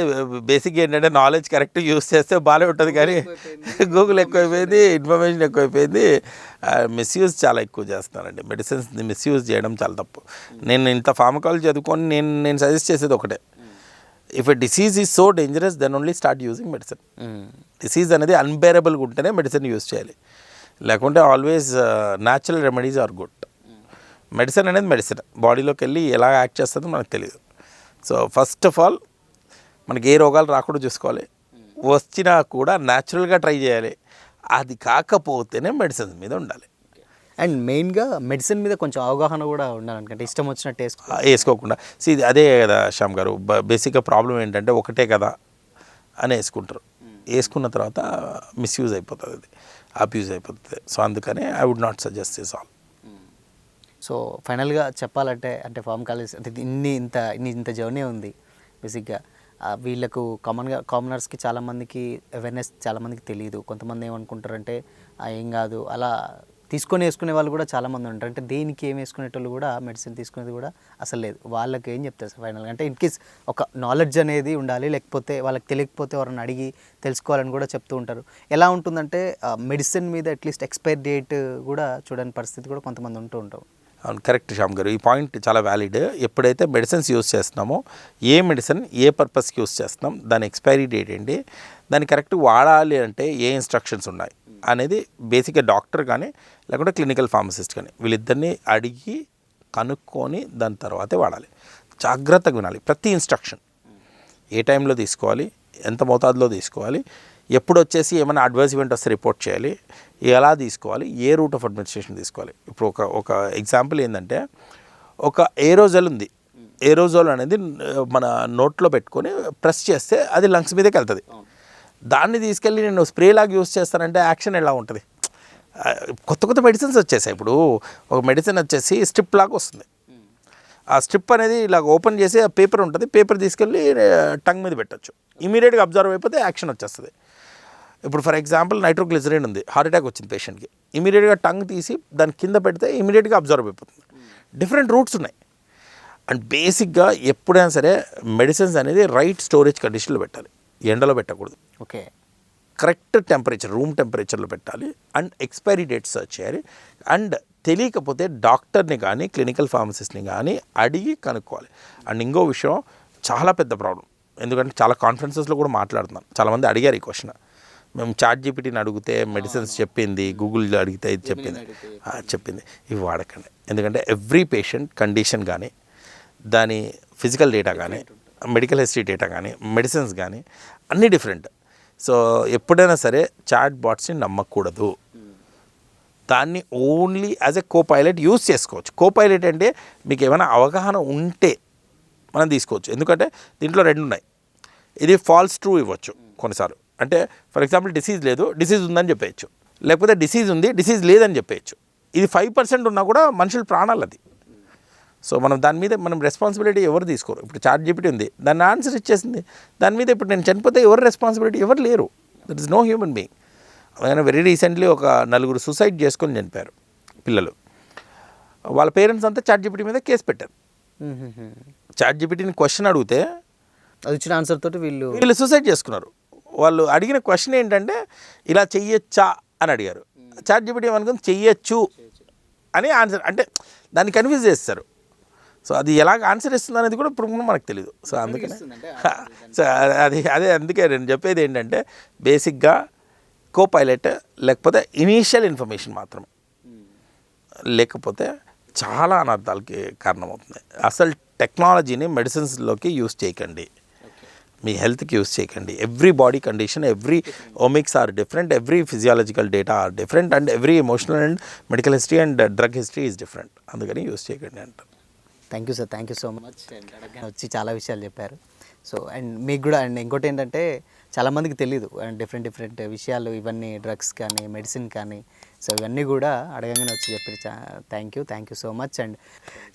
Speaker 2: బేసిక్గా ఏంటంటే నాలెడ్జ్ కరెక్ట్ యూస్ చేస్తే బాగానే ఉంటుంది, కానీ గూగుల్ ఎక్కువైపోయింది, ఇన్ఫర్మేషన్ ఎక్కువైపోయింది, మిస్యూజ్ చాలా ఎక్కువ చేస్తున్నారండి. మెడిసిన్స్ని మిస్యూజ్ చేయడం చాలా తప్పు. నేను ఇంత ఫార్మకాలజీ చదువుకొని నేను సజెస్ట్ చేసేది ఒకటే, if a disease is so dangerous then only start using medicine. Disease అనేది అన్బేరబుల్గా ఉంటేనే మెడిసిన్ యూజ్ చేయాలి, లేకుంటే always natural remedies are good. Medicine అనేది మెడిసిన్, బాడీలోకి వెళ్ళి ఎలా యాక్ట్ చేస్తుందో మనకు తెలియదు. సో ఫస్ట్ ఆఫ్ ఆల్ మనకి ఏ రోగాలు రాకుండా చూసుకోవాలి, వచ్చినా కూడా న్యాచురల్గా ట్రై చేయాలి, అది కాకపోతేనే మెడిసిన్స్ మీద ఉండాలి.
Speaker 1: అండ్ మెయిన్గా మెడిసిన్ మీద కొంచెం అవగాహన కూడా ఉండాలనుకుంటే ఇష్టం వచ్చినట్టు
Speaker 2: వేసుకోకుండా. అదే కదా శ్యామ్ గారు, బేసిక్గా ప్రాబ్లం ఏంటంటే ఒకటే కదా అని వేసుకున్న తర్వాత మిస్యూజ్ అయిపోతుంది, అది అబ్యూజ్ అయిపోతుంది. సో అందుకనే I would not suggest this all.
Speaker 1: So ఫైనల్గా చెప్పాలంటే అంటే ఫార్మకాలజీ అంటే ఇంత జర్నీ ఉంది బేసిక్గా. వీళ్ళకు కామనర్స్కి చాలామందికి అవేర్నెస్ చాలామందికి తెలియదు. కొంతమంది ఏమనుకుంటారంటే ఏం కాదు అలా వేసుకునే వాళ్ళు కూడా చాలామంది ఉంటారు. అంటే దేనికి ఏం వేసుకునేటోళ్ళు కూడా మెడిసిన్ తీసుకునేది కూడా అసలు లేదు. వాళ్ళకి ఏం చెప్తారు సార్ ఫైనల్గా? అంటే ఇన్కేస్ ఒక నాలెడ్జ్ అనేది ఉండాలి, లేకపోతే వాళ్ళకి తెలియకపోతే ఎవరైనా అడిగి తెలుసుకోవాలని కూడా చెప్తూ ఉంటారు. ఎలా ఉంటుందంటే మెడిసిన్ మీద అట్లీస్ట్ ఎక్స్పైరీ డేట్ కూడా చూడని పరిస్థితి కూడా కొంతమంది ఉంటారు.
Speaker 2: అవును, కరెక్ట్ శ్యామ్ గారు, ఈ పాయింట్ చాలా వ్యాలిడ్. ఎప్పుడైతే మెడిసిన్స్ యూస్ చేస్తున్నామో ఏ మెడిసిన్ ఏ పర్పస్కి యూస్ చేస్తున్నాం, దాని ఎక్స్పైరీ డేట్ ఏంటి, దాన్ని కరెక్ట్ వాడాలి అంటే ఏ ఇన్స్ట్రక్షన్స్ ఉన్నాయి అనేది బేసిక్గా డాక్టర్ కానీ లేకుంటే క్లినికల్ ఫార్మసిస్ట్ కానీ వీళ్ళిద్దరిని అడిగి కనుక్కొని దాని తర్వాతే వాడాలి. జాగ్రత్తగా వినాలి ప్రతి ఇన్స్ట్రక్షన్, ఏ టైంలో తీసుకోవాలి, ఎంత మోతాదులో తీసుకోవాలి, ఎప్పుడు వచ్చేసి ఏమైనా అడ్వర్స్ ఈవెంట్ వస్తే రిపోర్ట్ చేయాలి, ఎలా తీసుకోవాలి, ఏ రూట్ ఆఫ్ అడ్మినిస్ట్రేషన్ తీసుకోవాలి. ఇప్పుడు ఒక ఎగ్జాంపుల్ ఏంటంటే, ఒక ఏరోజల్ ఉంది, ఏరోజోల్ అనేది మన నోట్లో పెట్టుకొని ప్రెస్ చేస్తే అది లంగ్స్ మీదకి వెళ్తుంది. దాన్ని తీసుకెళ్ళి నేను స్ప్రే లాగా యూస్ చేస్తానంటే యాక్షన్ ఎలా ఉంటుంది? కొత్త మెడిసిన్స్ వచ్చేసాయి. ఇప్పుడు ఒక మెడిసిన్ వచ్చేసి స్ట్రిప్ లాగా వస్తుంది, ఆ స్ట్రిప్ అనేది ఇలా ఓపెన్ చేసి ఆ పేపర్ ఉంటుంది, పేపర్ తీసుకెళ్ళి టంగ్ మీద పెట్టచ్చు, ఇమీడియట్గా అబ్జర్వ్ అయిపోతే యాక్షన్ వచ్చేస్తుంది. ఇప్పుడు ఫర్ ఎగ్జాంపుల్ నైట్రోగ్లిజరిన్ ఉంది, హార్ట్ అటాక్ వచ్చింది పేషెంట్కి, ఇమీడియట్గా టంగ్ తీసి దాని కింద పెడితే ఇమీడియట్గా అబ్జర్వ్ అయిపోతుంది. డిఫరెంట్ రూట్స్ ఉన్నాయి. అండ్ బేసిక్గా ఎప్పుడైనా సరే మెడిసిన్స్ అనేది రైట్ స్టోరేజ్ కండిషన్లో పెట్టాలి, ఎండలో పెట్టకూడదు.
Speaker 1: ఓకే,
Speaker 2: కరెక్ట్ టెంపరేచర్, రూమ్ టెంపరేచర్లో పెట్టాలి. అండ్ ఎక్స్పైరీ డేట్ సర్చ్ చేయాలి. అండ్ తెలియకపోతే డాక్టర్ని కానీ క్లినికల్ ఫార్మసిస్ట్ని కానీ అడిగి కనుక్కోవాలి. అండ్ ఇంకో విషయం చాలా పెద్ద ప్రాబ్లం, ఎందుకంటే చాలా కాన్ఫరెన్సెస్లో కూడా మాట్లాడుతున్నాను, చాలామంది అడిగారు ఈ క్వశ్చన్. మేము చాట్ జీపీటీని అడిగితే మెడిసిన్స్ చెప్పింది, గూగుల్ అడిగితే ఇది చెప్పింది. ఇవి వాడకండి. ఎందుకంటే ఎవ్రీ పేషెంట్ కండిషన్ కానీ, దాని ఫిజికల్ డేటా కానీ, మెడికల్ హిస్టరీ డేటా కానీ, మెడిసిన్స్ కానీ అన్నీ డిఫరెంట్. సో ఎప్పుడైనా సరే చాట్ బాట్స్ని నమ్మకూడదు. దాన్ని only as a copilot use చేసుకోవచ్చు. కో పైలట్ అంటే మీకు ఏమైనా అవగాహన ఉంటే మనం తీసుకోవచ్చు. ఎందుకంటే దీంట్లో 2 ఉన్నాయి. ఇది ఫాల్స్ ట్రూ ఇవ్వచ్చు కొన్నిసార్లు. అంటే ఫర్ ఎగ్జాంపుల్ డిసీజ్ లేదు, డిసీజ్ ఉందని చెప్పేయచ్చు, లేకపోతే డిసీజ్ ఉంది, డిసీజ్ లేదని చెప్పేయచ్చు. ఇది 5% ఉన్నా కూడా మనుషుల ప్రాణాలు అది. సో దాని మీద మనం రెస్పాన్సిబిలిటీ ఎవరు తీసుకోరు. ఇప్పుడు చాట్ జీపీటీ ఉంది, దాన్ని ఆన్సర్ ఇచ్చేసింది, దాని మీద ఇప్పుడు నేను చనిపోతే ఎవరు రెస్పాన్సిబిలిటీ? ఎవరు లేరు. That is no human being. అలాగే వెరీ రీసెంట్లీ ఒక 4 సూసైడ్ చేసుకొని చనిపోయారు పిల్లలు. వాళ్ళ పేరెంట్స్ అంతా చాట్ జీపీటీ మీద కేసు పెట్టారు. చాట్ జీపీటీని క్వశ్చన్ అడిగితే
Speaker 1: అది ఇచ్చిన ఆన్సర్ తోటి వీళ్ళు
Speaker 2: వీళ్ళు సూసైడ్ చేసుకున్నారు. వాళ్ళు అడిగిన క్వశ్చన్ ఏంటంటే ఇలా చెయ్యొచ్చా అని అడిగారు. చాట్ జీపీటీ ఏమనుకుంది చెయ్యొచ్చు అని ఆన్సర్, అంటే దాన్ని కన్ఫ్యూజ్ చేస్తారు. సో అది ఎలాగ ఆన్సర్ ఇస్తుంది అనేది కూడా ఇప్పుడు మనకు తెలియదు. సో అందుకనే సో అదే అందుకే నేను చెప్పేది ఏంటంటే బేసిక్గా కోపైలట్ లేకపోతే ఇనీషియల్ ఇన్ఫర్మేషన్ మాత్రమే, లేకపోతే చాలా అనర్థాలకి కారణమవుతుంది. అసలు టెక్నాలజీని మెడిసిన్స్లోకి యూస్ చేయకండి, మీ హెల్త్కి యూస్ చేయకండి. Every body condition, every omics are different, every physiological data are different, and every emotional and medical history and drug history is different. అందుకని యూస్ చేయకండి అంటారు.
Speaker 1: Thank you sir, thank you so much. And వచ్చి చాలా విషయాలు చెప్పారు. So and మీకు కూడా, and ఇంకోటి ఏంటంటే చాలామందికి తెలియదు అండ్ డిఫరెంట్ విషయాలు ఇవన్నీ, డ్రగ్స్ కానీ మెడిసిన్ కానీ, సో ఇవన్నీ కూడా అడగంగానే వచ్చి చెప్పారు. Thank you so much. And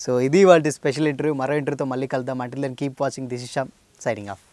Speaker 1: so ఇది వాళ్ళ స్పెషల్ ఇంటర్వ్యూ. మరో ఇంటర్వ్యూతో మళ్ళీ కలుద్దాం. Until then keep watching this is Shyam signing of.